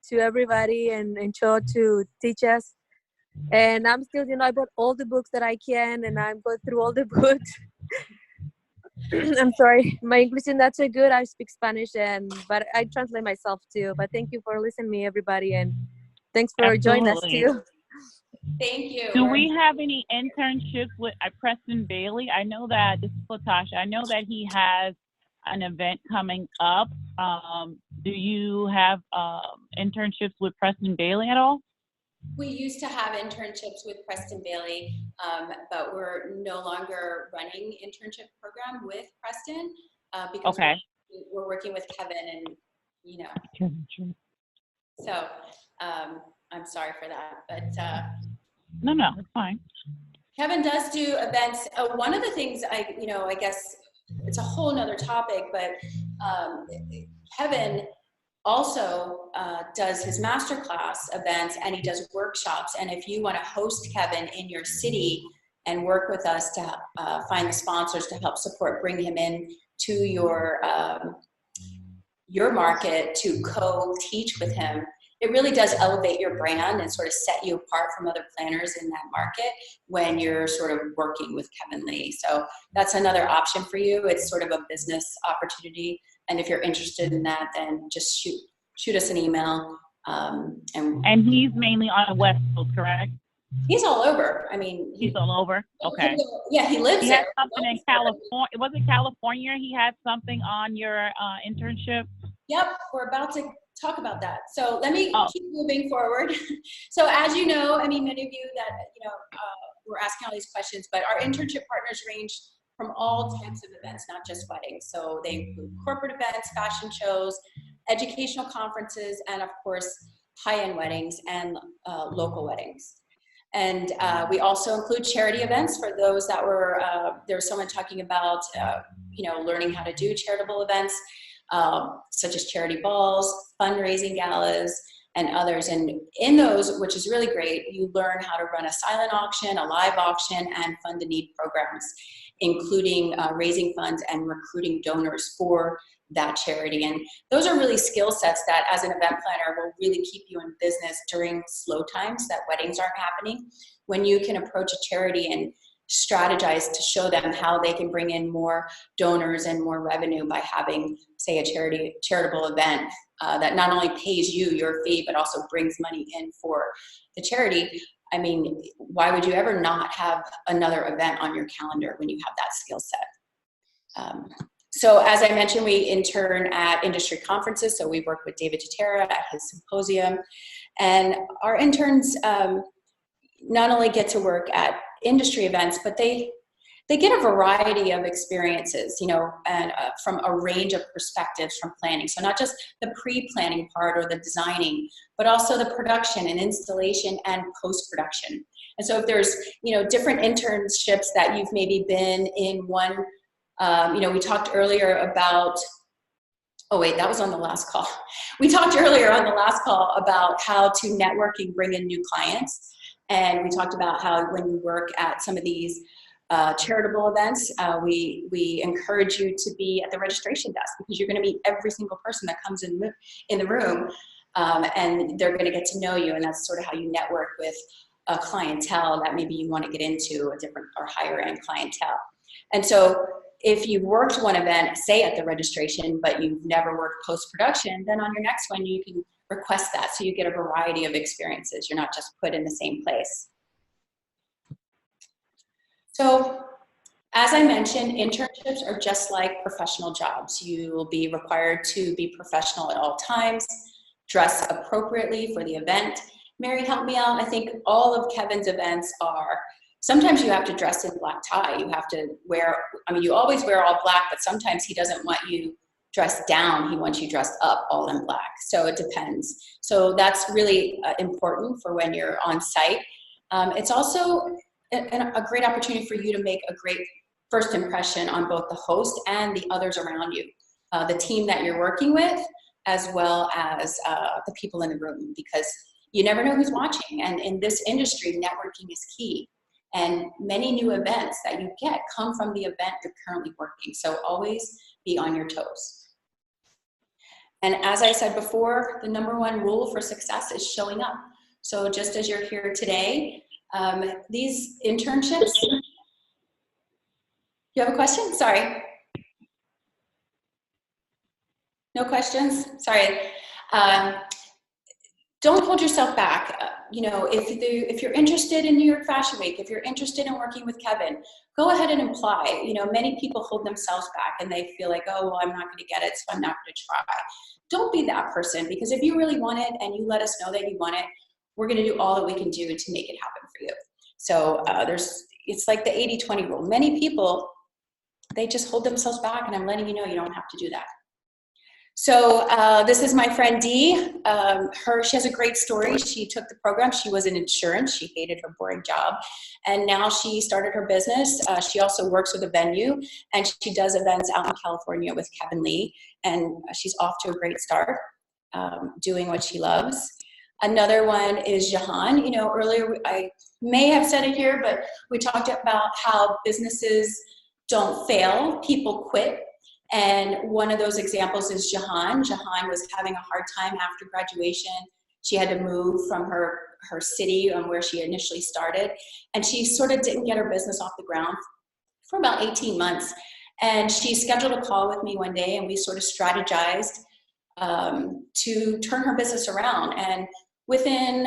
to everybody and Cho to teach us. And I'm still, I bought all the books that I can, and I'm going through all the books. I'm sorry, my English is not so good. I speak Spanish, but I translate myself too. But thank you for listening to me, everybody, and thanks for joining us too. Thank you. Do we have any internships with Preston Bailey? I know that, this is Latasha, I know that he has an event coming up. Do you have internships with Preston Bailey at all? We used to have internships with Preston Bailey, but we're no longer running internship program with Preston because we're working with Kevin, and so I'm sorry for that, but No, it's fine. Kevin does do events. One of the things I guess it's a whole nother topic, but Kevin also does his masterclass events, and he does workshops. And if you want to host Kevin in your city and work with us to find the sponsors to help support, bring him in to your market to co-teach with him, it really does elevate your brand and sort of set you apart from other planners in that market when you're sort of working with Kevin Lee. So that's another option for you. It's sort of a business opportunity. And if you're interested in that, then just shoot us an email. And he's mainly on the West Coast, correct? He's all over. I mean, he's all over. Okay. Yeah, he lives he there. Had something in California. Was it California? He had something on your internship. Yep, we're about to talk about that. So let me keep moving forward. So as you know, I mean, many of you that we're asking all these questions, but our internship partners range from all types of events, not just weddings. So they include corporate events, fashion shows, educational conferences, and of course, high-end weddings and local weddings. And we also include charity events for those that were, there was someone talking about, learning how to do charitable events, such as charity balls, fundraising galas, and others. And in those, which is really great, you learn how to run a silent auction, a live auction, and fund a need programs, including raising funds and recruiting donors for that charity. And those are really skill sets that as an event planner will really keep you in business during slow times that weddings aren't happening, when you can approach a charity and strategize to show them how they can bring in more donors and more revenue by having, say, a charitable event that not only pays you your fee, but also brings money in for the charity. I mean, why would you ever not have another event on your calendar when you have that skill set? So as I mentioned, we intern at industry conferences. So we work with David Jatera at his symposium. And our interns not only get to work at industry events, but they get a variety of experiences, and from a range of perspectives from planning. So not just the pre-planning part or the designing, but also the production and installation and post-production. And so if there's, different internships that you've maybe been in one, we talked earlier about, that was on the last call. We talked earlier on the last call about how to network and bring in new clients. And we talked about how when you work at some of these charitable events, we encourage you to be at the registration desk, because you're going to meet every single person that comes in the room, and they're going to get to know you. And that's sort of how you network with a clientele that maybe you want to get into, a different or higher end clientele. And so if you've worked one event, say at the registration, but you've never worked post-production, then on your next one, you can request that, so you get a variety of experiences. You're not just put in the same place. So as I mentioned, internships are just like professional jobs. You will be required to be professional at all times, dress appropriately for the event. Mary, help me out. I think all of Kevin's events are, sometimes you have to dress in black tie. You have to wear, you always wear all black, but sometimes he doesn't want you dressed down. He wants you dressed up all in black. So it depends. So that's really important for when you're on site. It's also a great opportunity for you to make a great first impression on both the host and the others around you, the team that you're working with, as well as the people in the room, because you never know who's watching. And in this industry, networking is key. And many new events that you get come from the event you're currently working. So always be on your toes. And as I said before, the #1 rule for success is showing up. So just as you're here today, these internships, you have a question? Sorry. No questions? Sorry. Don't hold yourself back. If you're interested in New York Fashion Week, if you're interested in working with Kevin, go ahead and apply. Many people hold themselves back and they feel like, oh, well, I'm not going to get it, so I'm not going to try. Don't be that person, because if you really want it and you let us know that you want it, we're going to do all that we can do to make it happen for you. So it's like the 80-20 rule. Many people, they just hold themselves back, and I'm letting you know you don't have to do that. So this is my friend Dee. She has a great story. She took the program. She was in insurance. She hated her boring job. And now she started her business. She also works with a venue, and she does events out in California with Kevin Lee. And she's off to a great start, doing what she loves. Another one is Jahan. You know, earlier I may have said it here, but we talked about how businesses don't fail, people quit. And one of those examples is Jahan. Jahan was having a hard time after graduation. She had to move from her city where she initially started. And she sort of didn't get her business off the ground for about 18 months. And she scheduled a call with me one day, and we sort of strategized to turn her business around. And within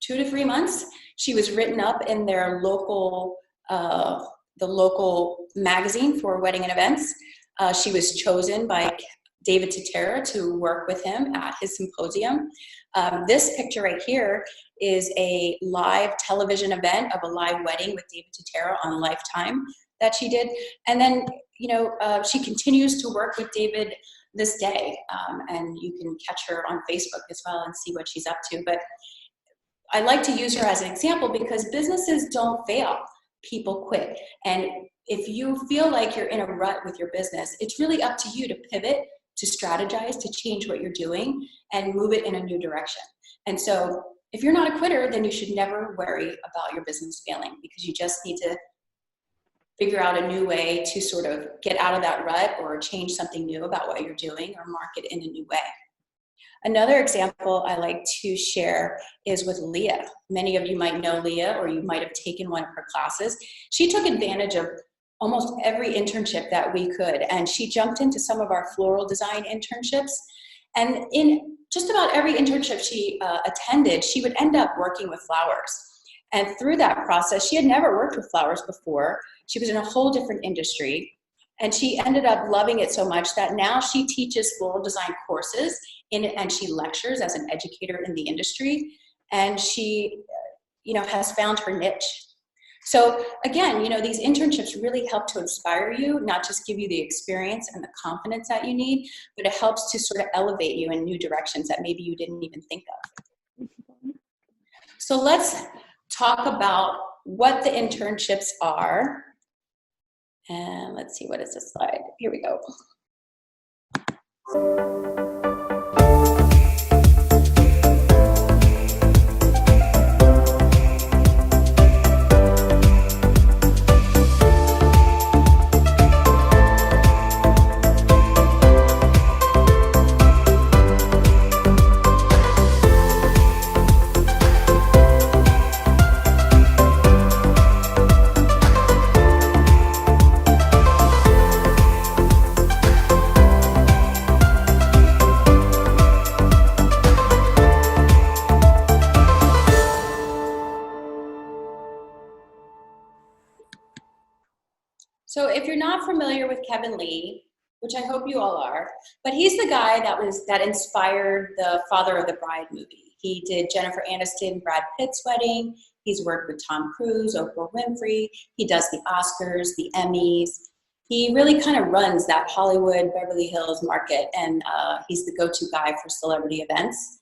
2 to 3 months, she was written up in their local, the local magazine for wedding and events. She was chosen by David Totera to work with him at his symposium. This picture right here is a live television event of a live wedding with David Totera on Lifetime that she did. And then, you know, she continues to work with David this day. And you can catch her on Facebook as well and see what she's up to. But I like to use her as an example because businesses don't fail, people quit. And if you feel like you're in a rut with your business, it's really up to you to pivot, to strategize, to change what you're doing and move it in a new direction. And so if you're not a quitter, then you should never worry about your business failing, because you just need to figure out a new way to sort of get out of that rut or change something new about what you're doing or market in a new way. Another example I like to share is with Leah. Many of you might know Leah, or you might have taken one of her classes. She took advantage of almost every internship that we could, and she jumped into some of our floral design internships. And in just about every internship she attended, she would end up working with flowers. And through that process, she had never worked with flowers before. She was in a whole different industry, and she ended up loving it so much that now she teaches floral design courses and she lectures as an educator in the industry, and she, you know, has found her niche. So again, you know, these internships really help to inspire you, not just give you the experience and the confidence that you need, but it helps to sort of elevate you in new directions that maybe you didn't even think of. So let's talk about what the internships are. And let's see, what is this slide? Here we go. So if you're not familiar with Kevin Lee, which I hope you all are, but he's the guy that inspired the Father of the Bride movie. He did Jennifer Aniston, Brad Pitt's wedding. He's worked with Tom Cruise, Oprah Winfrey. He does the Oscars, the Emmys. He really kind of runs that Hollywood, Beverly Hills market, and he's the go-to guy for celebrity events.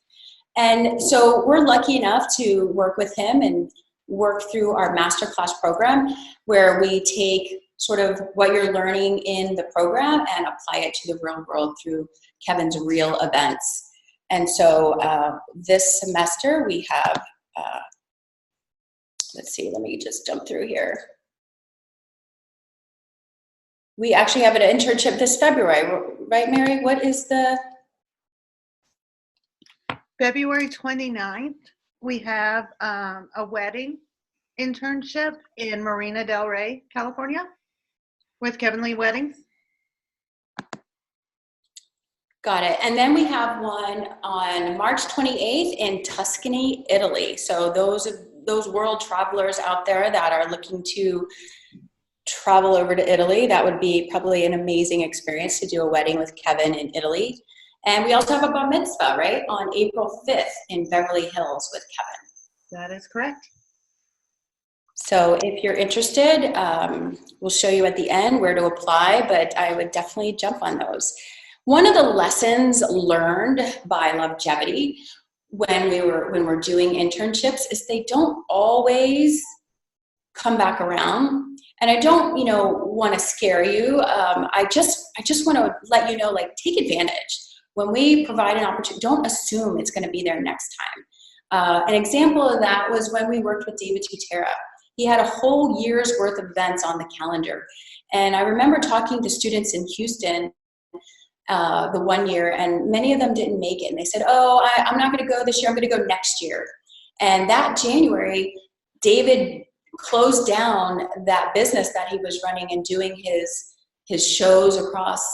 And so we're lucky enough to work with him and work through our masterclass program, where we take sort of what you're learning in the program and apply it to the real world through Kevin's real events. And so this semester we have, let's see, let me just jump through here. We actually have an internship this February, right, Mary? What is the? February 29th, we have a wedding internship in Marina del Rey, California, with Kevin Lee Weddings. Got it. And then we have one on March 28th in Tuscany, Italy. So those world travelers out there that are looking to travel over to Italy, that would be probably an amazing experience to do a wedding with Kevin in Italy. And we also have a bar mitzvah, right, on April 5th in Beverly Hills with Kevin. That is correct. So if you're interested, we'll show you at the end where to apply, but I would definitely jump on those. One of the lessons learned by Lovegevity when we're doing internships is they don't always come back around. And I don't, want to scare you. I just want to let you know, like, take advantage. When we provide an opportunity, don't assume it's going to be there next time. An example of that was when we worked with David Tutera. He had a whole year's worth of events on the calendar. And I remember talking to students in Houston the one year, and many of them didn't make it. And they said, oh, I'm not going to go this year. I'm going to go next year. And that January, David closed down that business that he was running and doing his shows across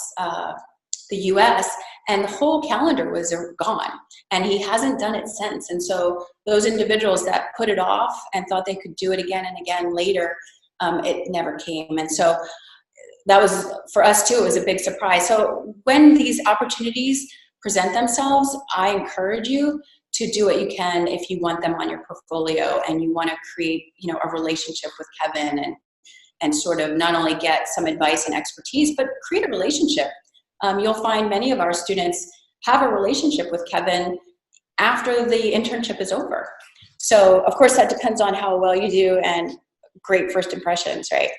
the US, and the whole calendar was gone, and he hasn't done it since. And so those individuals that put it off and thought they could do it again and again later, it never came. And so that was, for us too, it was a big surprise. So when these opportunities present themselves, I encourage you to do what you can if you want them on your portfolio and you want to create, a relationship with Kevin and sort of not only get some advice and expertise, but create a relationship. You'll find many of our students have a relationship with Kevin after the internship is over. So of course that depends on how well you do and great first impressions, right?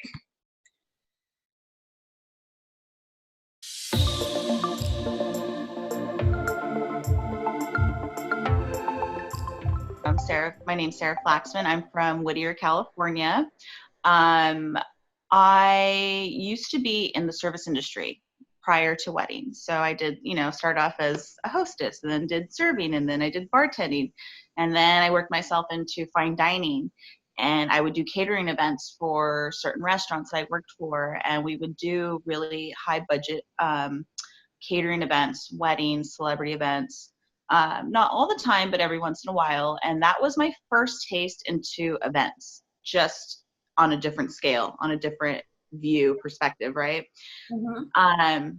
My name's Sarah Flaxman. I'm from Whittier, California. I used to be in the service industry prior to weddings. So I did, start off as a hostess, and then did serving, and then I did bartending, and then I worked myself into fine dining, and I would do catering events for certain restaurants I worked for, and we would do really high budget catering events, weddings, celebrity events. Not all the time, but every once in a while. And that was my first taste into events, just on a different scale, on a different view perspective, right? Mm-hmm.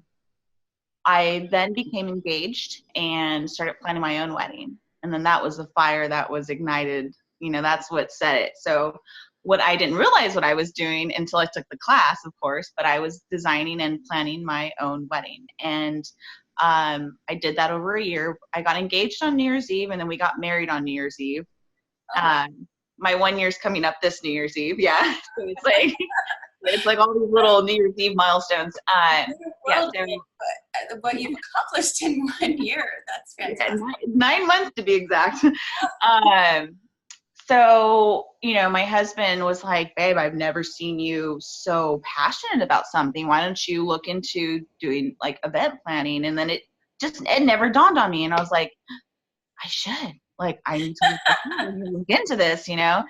I then became engaged and started planning my own wedding. And then that was the fire that was ignited, that's what set it. So what I didn't realize what I was doing until I took the class, of course, but I was designing and planning my own wedding. And I did that over a year. I got engaged on New Year's Eve, and then we got married on New Year's Eve. My 1 year's coming up this New Year's Eve. Yeah. So it's like all these little New Year's Eve milestones. What you've accomplished in 1 year, that's fantastic. 9 months to be exact. So, my husband was like, babe, I've never seen you so passionate about something. Why don't you look into doing like event planning? And then it never dawned on me. And I was like, I should. Like, I need to look into this, And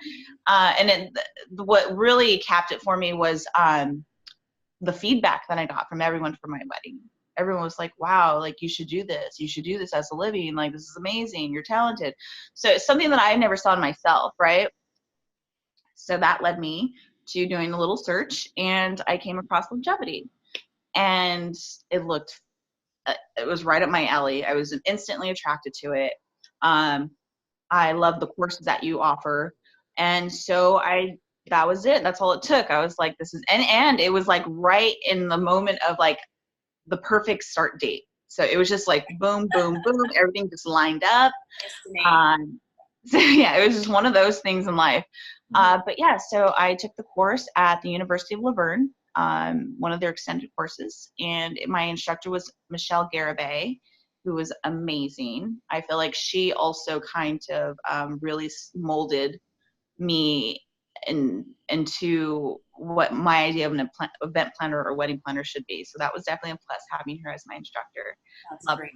what really capped it for me was the feedback that I got from everyone for my wedding. Everyone was like, wow, like, you should do this. You should do this as a living. Like, this is amazing. You're talented. So it's something that I never saw in myself, right? So that led me to doing a little search, and I came across Lovegevity. And it was right up my alley. I was instantly attracted to it. I love the courses that you offer. And so that was it. That's all it took. I was like, this is, and it was like right in the moment of like the perfect start date. So it was just like boom, boom, boom. Everything just lined up. So yeah, it was just one of those things in life. But yeah, so I took the course at the University of Laverne, one of their extended courses, and my instructor was Michelle Garibay, who was amazing. I feel like she also kind of really molded me into what my idea of an event planner or wedding planner should be. So that was definitely a plus having her as my instructor. That's great.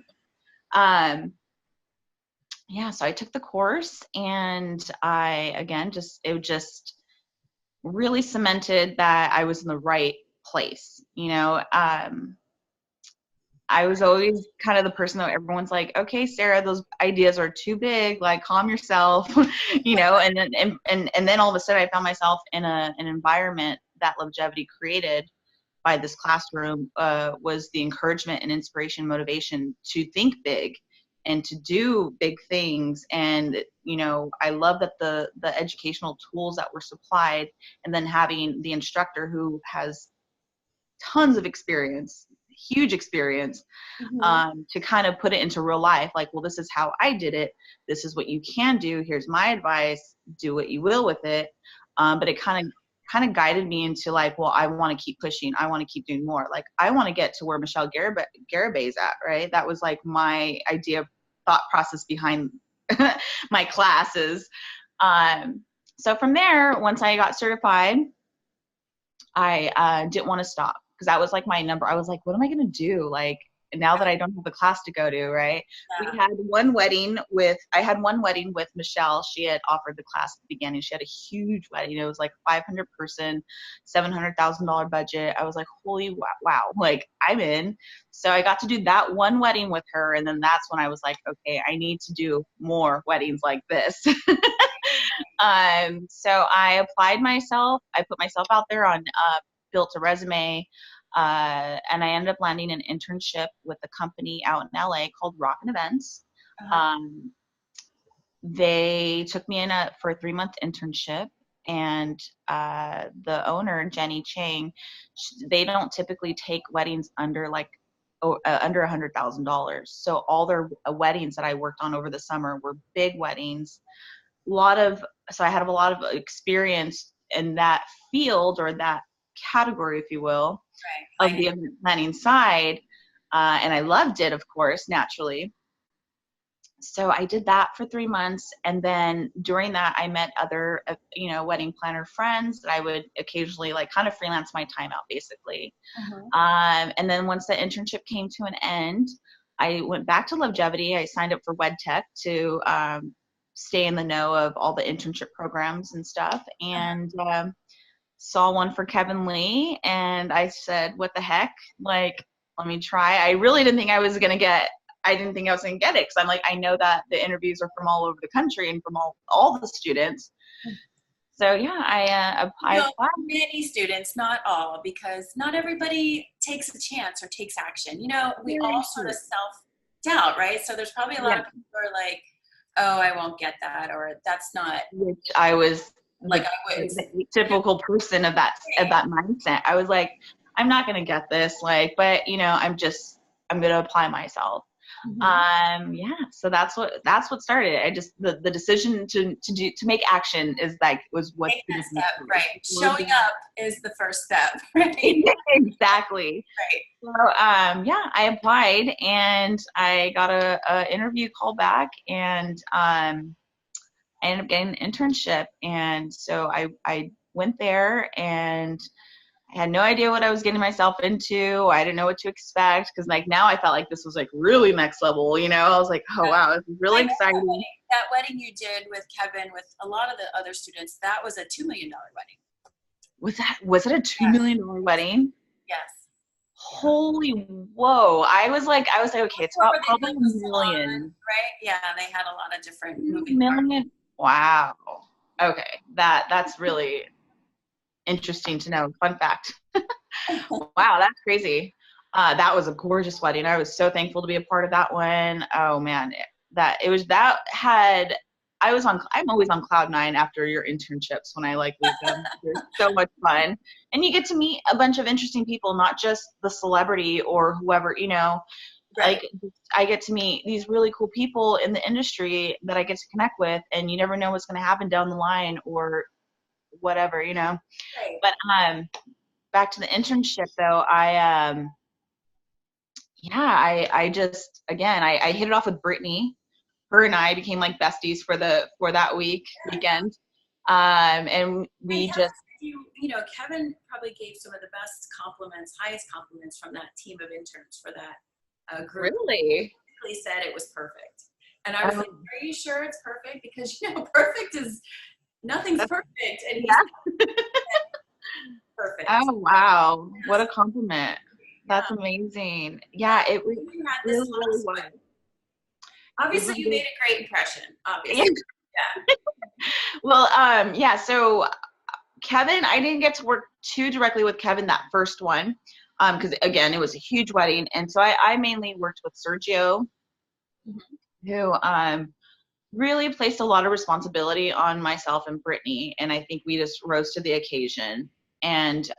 Yeah, so I took the course, and it just really cemented that I was in the right place. I was always kind of the person that everyone's like, okay, Sarah, those ideas are too big, like, calm yourself, and then all of a sudden I found myself in an environment that Lovegevity created by this classroom, was the encouragement and inspiration, motivation to think big and to do big things. And, I love that the educational tools that were supplied, and then having the instructor who has tons of experience, huge experience to kind of put it into real life. Like, well, this is how I did it. This is what you can do. Here's my advice. Do what you will with it. But it kind of guided me into like, well, I want to keep pushing. I want to keep doing more. Like, I want to get to where Michelle Garibay's at, right? That was like my thought process behind my classes. So from there, once I got certified, I didn't want to stop because that was like my number. I was like, what am I going to do? Like, now that I don't have a class to go to, right? Yeah. I had one wedding with Michelle. She had offered the class at the beginning. She had a huge wedding. It was like 500 person, $700,000 budget. I was like, holy wow, like I'm in. So I got to do that one wedding with her. And then that's when I was like, okay, I need to do more weddings like this. So I applied myself. I put myself out there on built a resume. And I ended up landing an internship with a company out in LA called Rock and Events. They took me in for a 3-month internship, and the owner, Jenny Chang, they don't typically take weddings under under $100,000. So all their weddings that I worked on over the summer were big weddings. So I had a lot of experience in that field, or that category, if you will, of the event planning side. And I loved it, of course, naturally. So I did that for 3 months. And then during that, I met other, wedding planner friends that I would occasionally like kind of freelance my time out, basically. And then once the internship came to an end, I went back to Lovegevity. I signed up for WedTech to stay in the know of all the internship programs and stuff. And saw one for Kevin Lee, and I said, what the heck? Like, let me try. I really didn't think I was going to get it, because I'm like, I know that the interviews are from all over the country and from all the students. So yeah, I applied. Many students, not all, because not everybody takes a chance or takes action. We all sort of self-doubt, right? So there's probably a lot of people who are like, oh, I won't get that, or that's not. Which I was like, I was the typical person of that mindset. I was like, I'm not going to get this, like, but I'm going to apply myself. So that's what started it. I just, the decision to make action was what the step, right? Showing up is the first step, right? Exactly. Right. So, I applied, and I got a interview call back, and I ended up getting an internship. And so I went there, and I had no idea what I was getting myself into. I didn't know what to expect, because like now I felt like this was like really next level, I was like, oh wow, this is really exciting. That wedding you did with Kevin, with a lot of the other students, that was a $2 million wedding. Was it a $2 million wedding? Yes. Holy whoa. I was like, okay, it's about probably $1 million. Right? Yeah, they had a lot of different moving parts. Wow. Okay. That's really interesting to know. Fun fact. Wow, that's crazy. That was a gorgeous wedding. I was so thankful to be a part of that one. Oh man, I'm always on cloud 9 after your internships when I leave them. They're so much fun. And you get to meet a bunch of interesting people, not just the celebrity or whoever, Like, I get to meet these really cool people in the industry that I get to connect with, and you never know what's going to happen down the line or whatever, Right. But back to the internship though, I just, again, I hit it off with Brittany. Her and I became like besties for that weekend. And we just, Kevin probably gave some of the best compliments, highest compliments from that team of interns for that group. Really? He said it was perfect. And I was like, are you sure it's perfect? Because, perfect is, nothing's perfect. And he's perfect. Oh, wow. Yeah. What a compliment. That's amazing. Yeah, it really was. Obviously, you made a great impression, obviously. Yeah. Well, so Kevin, I didn't get to work too directly with Kevin that first one, because, again, it was a huge wedding. And so I mainly worked with Sergio, who really placed a lot of responsibility on myself and Brittany. And I think we just rose to the occasion, and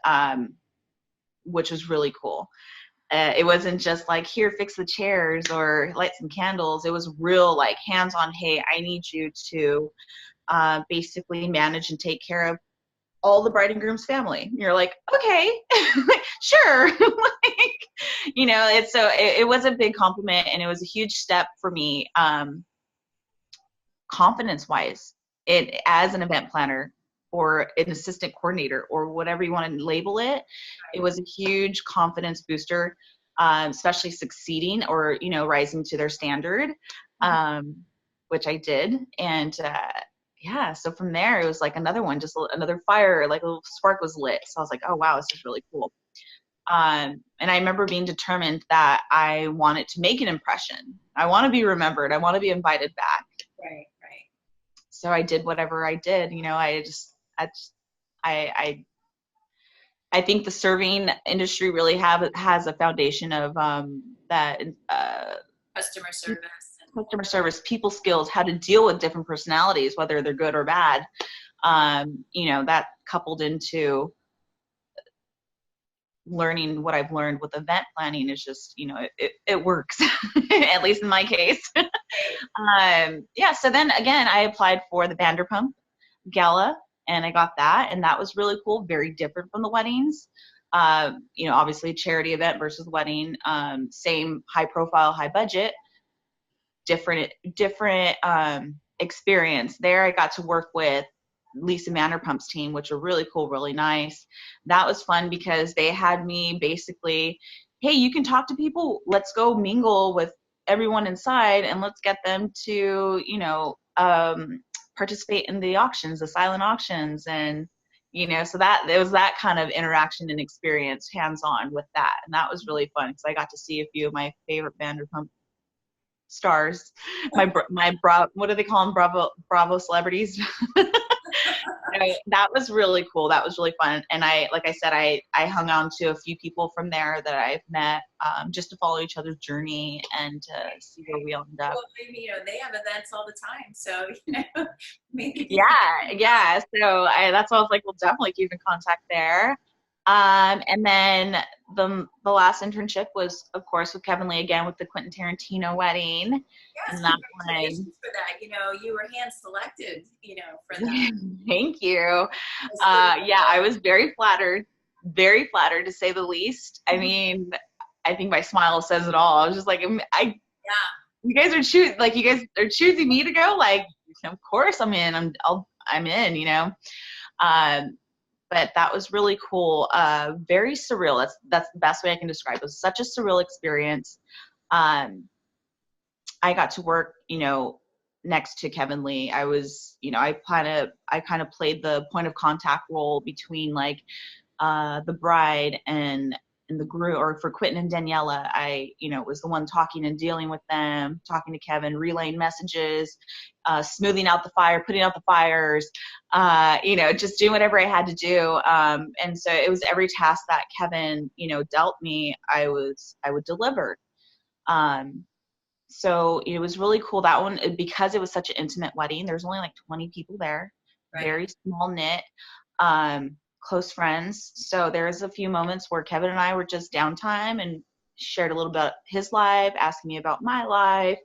which was really cool. It wasn't just like, here, fix the chairs or light some candles. It was real like hands-on, hey, I need you to basically manage and take care of all the bride and groom's family. And you're like, okay, sure. Like, you know, it was a big compliment, and it was a huge step for me, confidence-wise, as an event planner or an assistant coordinator or whatever you want to label it. It was a huge confidence booster, especially succeeding or, you know, rising to their standard, which I did. And yeah, so from there, it was like another one, just another fire, like a little spark was lit. So I was like, oh, wow, this is really cool. And I remember being determined that I wanted to make an impression. I want to be remembered. I want to be invited back. Right. So I did whatever I did. You know, I think the serving industry really has a foundation of that customer service, people skills, how to deal with different personalities, whether they're good or bad. You know, that coupled into learning what I've learned with event planning is just, you know, it works, at least in my case. Yeah, so then again, I applied for the Vanderpump Gala, and I got that, and that was really cool, very different from the weddings. You know, obviously a charity event versus wedding, same high profile, high budget, different experience. There I got to work with Lisa Vanderpump's team, which were really cool, really nice. That was fun because they had me basically, hey, you can talk to people, let's go mingle with everyone inside and let's get them to, you know, participate in the auctions, the silent auctions. And, you know, so that there was that kind of interaction and experience hands-on with that. And that was really fun because I got to see a few of my favorite Vanderpump stars, what do they call them? Bravo celebrities. That was really cool. That was really fun. And like I said, I hung on to a few people from there that I've met, just to follow each other's journey and to see where we ended up. Well, maybe, you know, they have events all the time, so, you know, maybe. Yeah. So that's why I was like, we'll definitely keep in contact there. And then the last internship was, of course, with Kevin Lee again with the Quentin Tarantino wedding. Yes, and that congratulations for that. You know, you were hand selected, you know, for that. Thank you. Yeah, I was very flattered to say the least. I mean, I think my smile says it all. I was just like, you guys are choosing me to go. Like, of course I'm in. I'm in. You know. But that was really cool. Very surreal. That's the best way I can describe it. It was such a surreal experience. I got to work, you know, next to Kevin Lee. I was, you know, I kind of played the point of contact role between like the bride and the groom, or for Quentin and Daniela. I, you know, was the one talking and dealing with them, talking to Kevin, relaying messages, smoothing out the fire, putting out the fires, you know, just doing whatever I had to do. And so it was every task that Kevin, you know, dealt me, I would deliver. So it was really cool, that one, because it was such an intimate wedding. There's only like 20 people there, right. Very small knit, close friends. So there's a few moments where Kevin and I were just downtime and shared a little bit about his life, asking me about my life.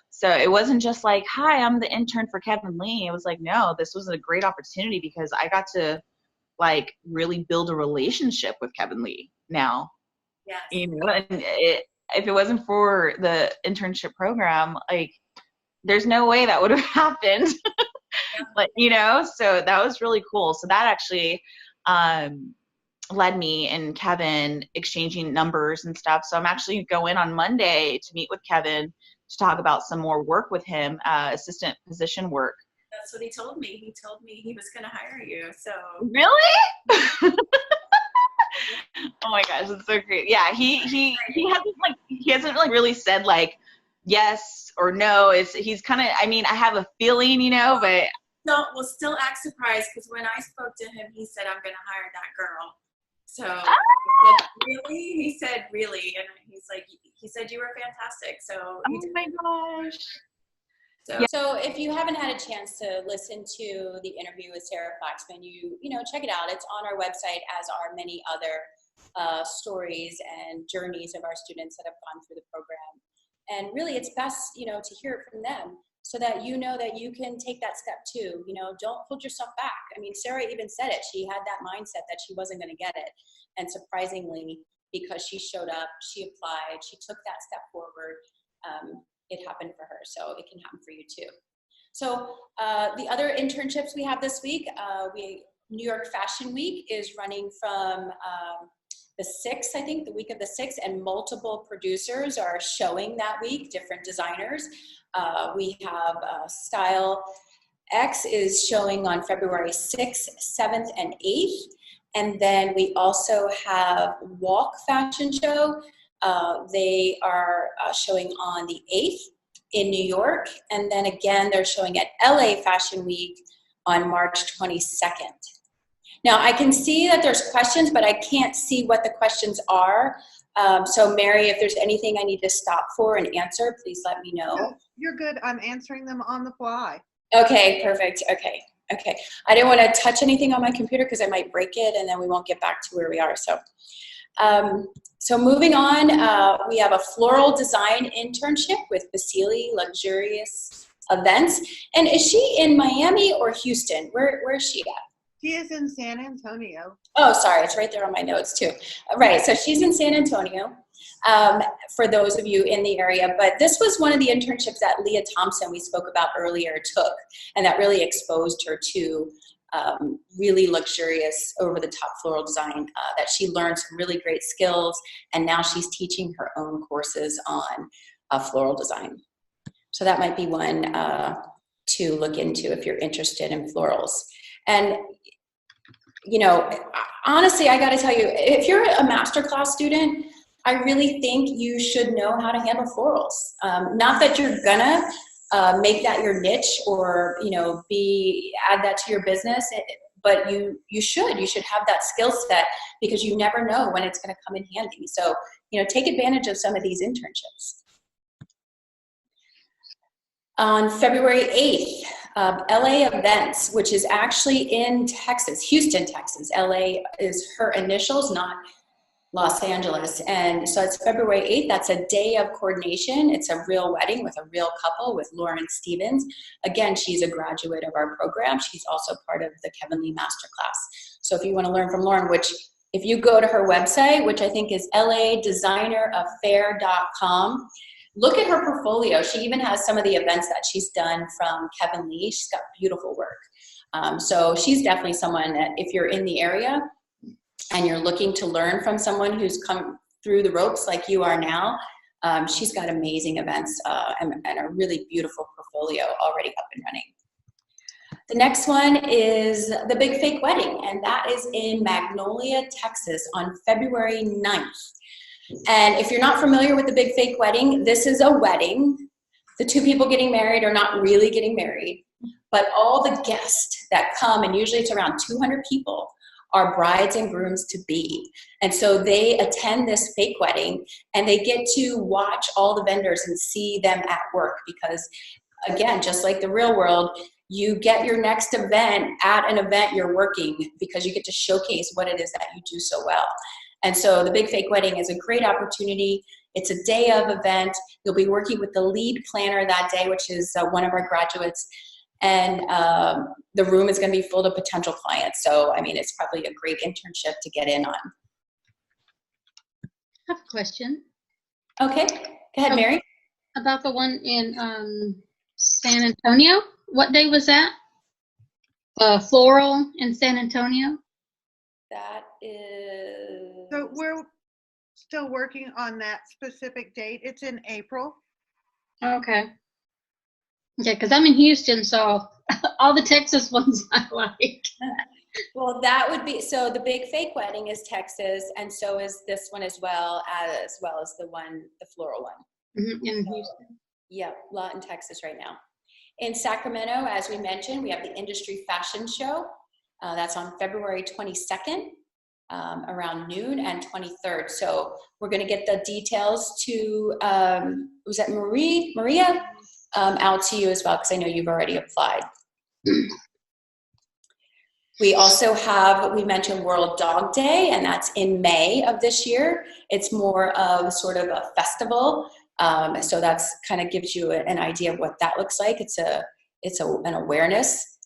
So it wasn't just like, hi, I'm the intern for Kevin Lee. It was like, no, this was a great opportunity because I got to like really build a relationship with Kevin Lee now. Yes. You know, and if it wasn't for the internship program, like there's no way that would have happened. But, you know, so that was really cool. So that actually led me and Kevin exchanging numbers and stuff. So I'm actually going on Monday to meet with Kevin to talk about some more work with him, assistant position work. That's what he told me. He told me he was going to hire you. So really? Oh my gosh, that's so great. Yeah, he hasn't like really said like yes or no. He's kind of, I mean, I have a feeling, you know, but we'll still act surprised because when I spoke to him, he said, I'm going to hire that girl. So he said, really? And he's like, he said you were fantastic. So oh my gosh. So if you haven't had a chance to listen to the interview with Sarah Flaxman, you know, check it out. It's on our website, as are many other stories and journeys of our students that have gone through the program. And really, it's best, to hear it from them so that you know that you can take that step too. Don't hold yourself back. I mean, Sarah even said it. She had that mindset that she wasn't going to get it. And surprisingly, because she showed up, she applied, she took that step forward, it happened for her. So it can happen for you too. So the other internships we have this week, New York Fashion Week is running from the 6th, I think, the week of the 6th, and multiple producers are showing that week, different designers. We have Style X is showing on February 6th, 7th, and 8th. And then we also have Walk Fashion Show. They are showing on the 8th in New York. And then again, they're showing at LA Fashion Week on March 22nd. Now, I can see that there's questions, but I can't see what the questions are. So, Mary, if there's anything I need to stop for and answer, please let me know. No, you're good. I'm answering them on the fly. Okay, perfect. Okay. I didn't want to touch anything on my computer because I might break it, and then we won't get back to where we are. So moving on, we have a floral design internship with Vasili Luxurious Events. And is she in Miami or Houston? Where is she at? She is in San Antonio. Oh, sorry, it's right there on my notes too. Right, so she's in San Antonio, for those of you in the area. But this was one of the internships that Leah Thompson we spoke about earlier took, and that really exposed her to really luxurious, over-the-top floral design, that she learned some really great skills, and now she's teaching her own courses on floral design. So that might be one to look into if you're interested in florals. And honestly, I got to tell you, if you're a masterclass student, I really think you should know how to handle florals. Not that you're gonna make that your niche or add that to your business, but you should have that skill set, because you never know when it's going to come in handy. So take advantage of some of these internships. On February 8th, LA Events, which is actually in Texas, Houston, Texas. LA is her initials, not Los Angeles. And so it's February 8th. That's a day of coordination. It's a real wedding with a real couple, with Lauren Stevens. Again, she's a graduate of our program. She's also part of the Kevin Lee Masterclass. So if you want to learn from Lauren, which if you go to her website, which I think is ladesigneraffair.com, look at her portfolio. She even has some of the events that she's done from Kevin Lee. She's got beautiful work. So she's definitely someone that if you're in the area and you're looking to learn from someone who's come through the ropes like you are now, she's got amazing events and a really beautiful portfolio already up and running. The next one is the Big Fake Wedding, and that is in Magnolia, Texas on February 9th. And if you're not familiar with the Big Fake Wedding, this is a wedding. The two people getting married are not really getting married, but all the guests that come, and usually it's around 200 people, are brides and grooms to be. And so they attend this fake wedding, and they get to watch all the vendors and see them at work, because again, just like the real world, you get your next event at an event you're working, because you get to showcase what it is that you do so well. And so the Big Fake Wedding is a great opportunity. It's a day of event. You'll be working with the lead planner that day, which is one of our graduates. And the room is going to be full of potential clients. So, I mean, it's probably a great internship to get in on. I have a question. Okay, go ahead, Mary. About the one in San Antonio. What day was that? Floral in San Antonio? That is... So we're still working on that specific date. It's in April. Okay. Yeah, because I'm in Houston, so all the Texas ones I like. Well, that would be, so the Big Fake Wedding is Texas, and so is this one as well as the floral one. Mm-hmm. In Houston. Yeah, a lot in Texas right now. In Sacramento, as we mentioned, we have the Industry Fashion Show. That's on February 22nd. Around noon, and 23rd. So we're going to get the details to, was that Maria? Out to you as well, because I know you've already applied. We also have, we mentioned World Dog Day, and that's in May of this year. It's more of sort of a festival. So that's kind of gives you an idea of what that looks like. It's an awareness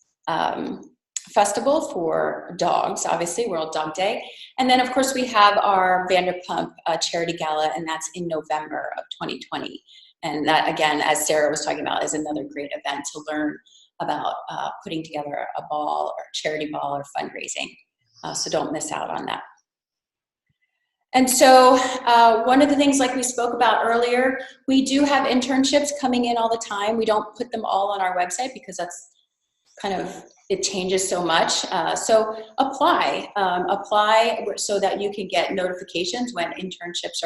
festival for dogs, obviously, World Dog Day. And then, of course, we have our Vanderpump Charity Gala, and that's in November of 2020. And that, again, as Sarah was talking about, is another great event to learn about putting together a ball or charity ball or fundraising. So don't miss out on that. And so one of the things, like we spoke about earlier, we do have internships coming in all the time. We don't put them all on our website because that's kind of, it changes so much. So apply so that you can get notifications when internships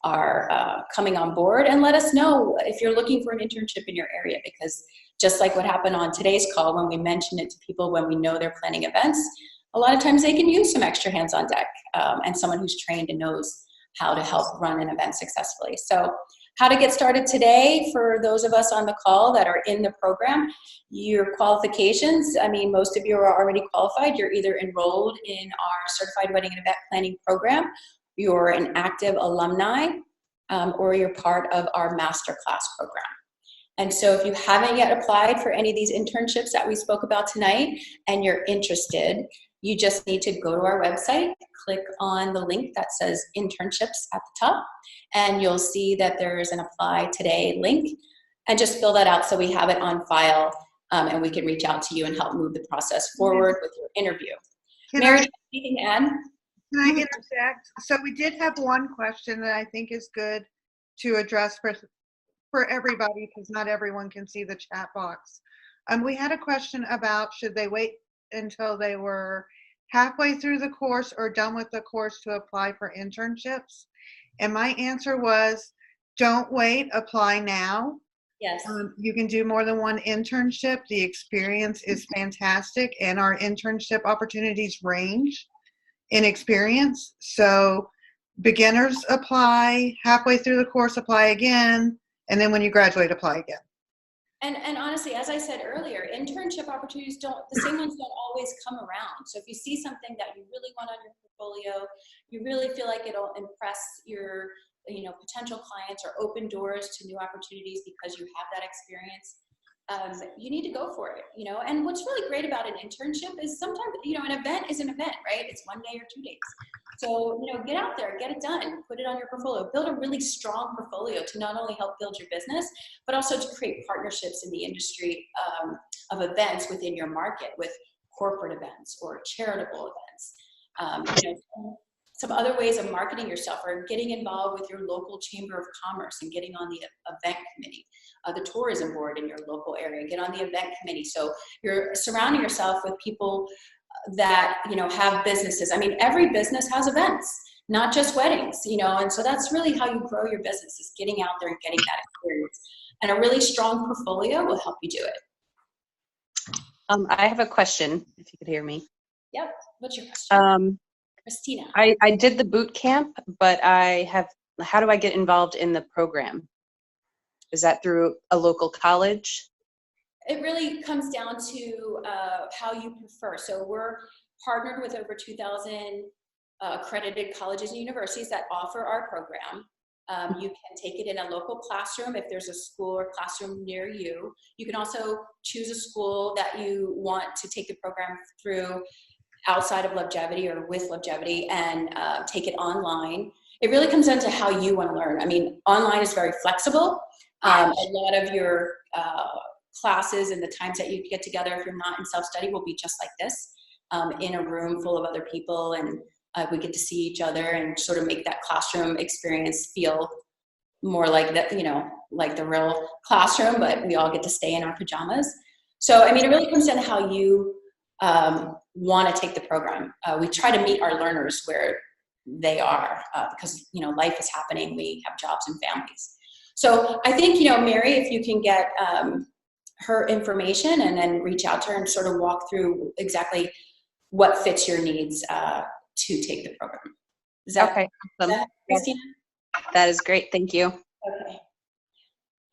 are coming on board, and let us know if you're looking for an internship in your area, because just like what happened on today's call, when we mention it to people when we know they're planning events, a lot of times they can use some extra hands on deck and someone who's trained and knows how to help run an event successfully. So how to get started today for those of us on the call that are in the program, your qualifications, I mean, most of you are already qualified. You're either enrolled in our Certified Wedding and Event Planning program, you're an active alumni, or you're part of our masterclass program. And so if you haven't yet applied for any of these internships that we spoke about tonight and you're interested, you just need to go to our website, click on the link that says internships at the top, and you'll see that there's an apply today link, and just fill that out so we have it on file, and we can reach out to you and help move the process forward with your interview. Mary, do you have anything to add? Can I interject? So we did have one question that I think is good to address for everybody, because not everyone can see the chat box. We had a question about should they wait until they were halfway through the course or done with the course to apply for internships. And my answer was, don't wait, apply now. Yes. You can do more than one internship. The experience is fantastic, and our internship opportunities range in experience. So beginners apply, halfway through the course apply again, and then when you graduate, apply again. And honestly, as I said earlier, internship opportunities the same ones don't always come around. So if you see something that you really want on your portfolio, you really feel like it'll impress your potential clients or open doors to new opportunities because you have that experience, you need to go for it, And what's really great about an internship is sometimes, an event is an event, right? It's 1 day or 2 days. So, get out there, get it done, put it on your portfolio, build a really strong portfolio to not only help build your business, but also to create partnerships in the industry of events within your market with corporate events or charitable events. Some other ways of marketing yourself are getting involved with your local chamber of commerce and getting on the event committee, the tourism board in your local area, get on the event committee. So you're surrounding yourself with people that, have businesses. I mean, every business has events, not just weddings, and so that's really how you grow your business, is getting out there and getting that experience. And a really strong portfolio will help you do it. I have a question, if you could hear me. Yep. What's your question? Christina. I did the boot camp, but how do I get involved in the program? Is that through a local college? It really comes down to how you prefer. So we're partnered with over 2,000 accredited colleges and universities that offer our program. You can take it in a local classroom if there's a school or classroom near you. You can also choose a school that you want to take the program through outside of Lovegevity or with Lovegevity and take it online. It really comes down to how you want to learn. I mean, online is very flexible. A lot of your classes and the times that you get together, if you're not in self-study, will be just like this, in a room full of other people, and we get to see each other and sort of make that classroom experience feel more like that, like the real classroom, but we all get to stay in our pajamas. So, I mean, it really comes down to how you want to take the program. We try to meet our learners where they are because, life is happening. We have jobs and families. So I think, Mary, if you can get her information and then reach out to her and sort of walk through exactly what fits your needs to take the program. Is that okay? Awesome. Christina? That is great. Thank you. Okay.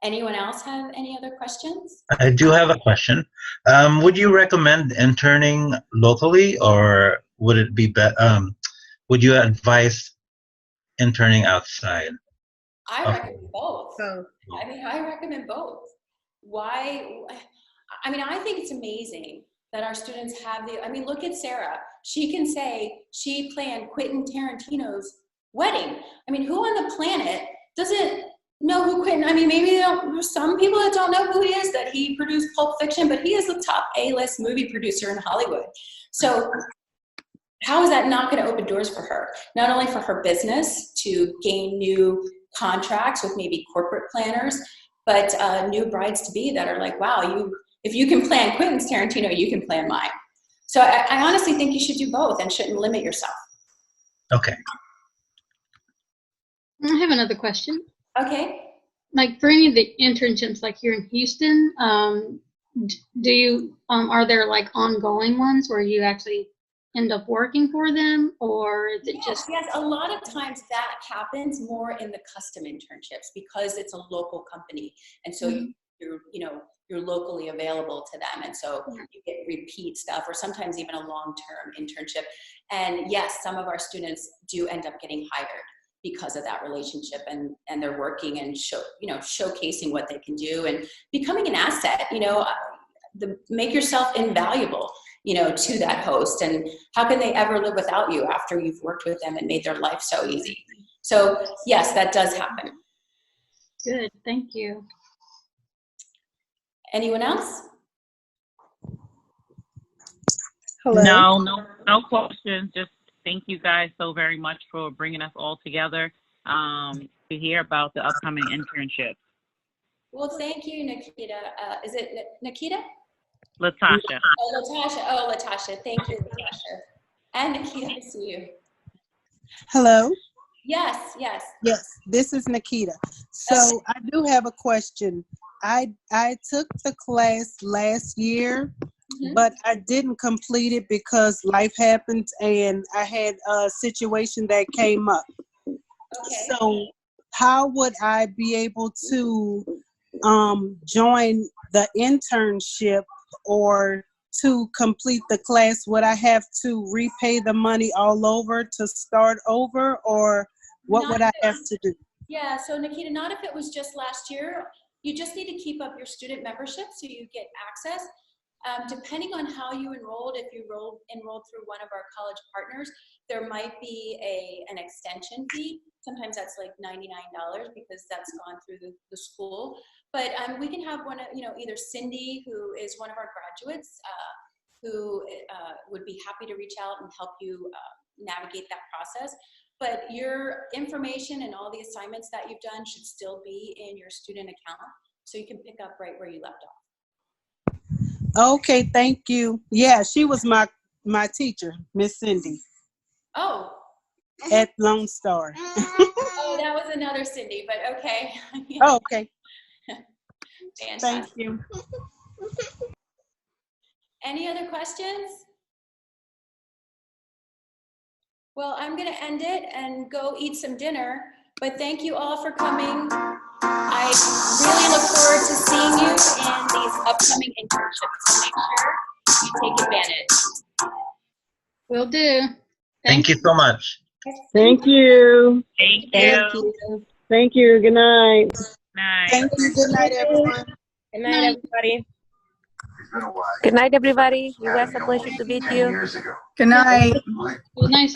Anyone else have any other questions? I do have a question. Would you recommend interning locally, or would it be would you advise interning outside? I recommend both. I mean, I recommend both. Why? I mean, I think it's amazing that our students have I mean, look at Sarah. She can say she planned Quentin Tarantino's wedding. I mean, who on the planet doesn't know who Quentin, I mean, maybe there's some people that don't know who he is, that he produced Pulp Fiction, but he is the top A-list movie producer in Hollywood. So how is that not going to open doors for her? Not only for her business to gain new contracts with maybe corporate planners, but new brides-to-be that are like, wow, if you can plan Quentin's Tarantino, you can plan mine. So I honestly think you should do both and shouldn't limit yourself. Okay. I have another question. Okay. Like for any of the internships, like here in Houston, do you are there like ongoing ones where you actually end up working for them, or is it just? Yes, a lot of times that happens more in the custom internships because it's a local company, and so you're locally available to them, and so you get repeat stuff, or sometimes even a long-term internship. And yes, some of our students do end up getting hired because of that relationship, and they're working and showcasing what they can do and becoming an asset. Make yourself invaluable, to that host. And how can they ever live without you after you've worked with them and made their life so easy? So yes, that does happen. Good, thank you. Anyone else? Hello. No questions. Just thank you guys so very much for bringing us all together to hear about the upcoming internships. Well, thank you, Nikita. Is it Nikita? Latasha. Oh, Latasha. Thank you, Latasha. And Nikita, I see you. Hello? Yes. Yes, this is Nikita. So I do have a question. I took the class last year, but I didn't complete it because life happened and I had a situation that came up. Okay. So how would I be able to join the internship or to complete the class? Would I have to repay the money all over to start over, or what would I have to do? Yeah, so Nikita, not if it was just last year. You just need to keep up your student membership so you get access. Depending on how you enrolled, if you enrolled through one of our college partners, there might be an extension fee. Sometimes that's like $99 because that's gone through the school. But we can have one, either Cindy, who is one of our graduates, who would be happy to reach out and help you navigate that process. But your information and all the assignments that you've done should still be in your student account, so you can pick up right where you left off. Okay, thank you. Yeah, she was my teacher, Miss Cindy. Oh. At Lone Star. Oh, that was another Cindy, but okay. Oh, okay. Fantastic. Thank you. Any other questions? Well, I'm going to end it and go eat some dinner, but thank you all for coming. I really look forward to seeing you in these upcoming internships, so make sure you take advantage. Will do. Thank you so much. Thank you. Thank you. Thank you. Good night. Night. Thank you. Good night, everyone. Good night, everybody. Good night, everybody. It was a pleasure to meet you. Good night. It was nice.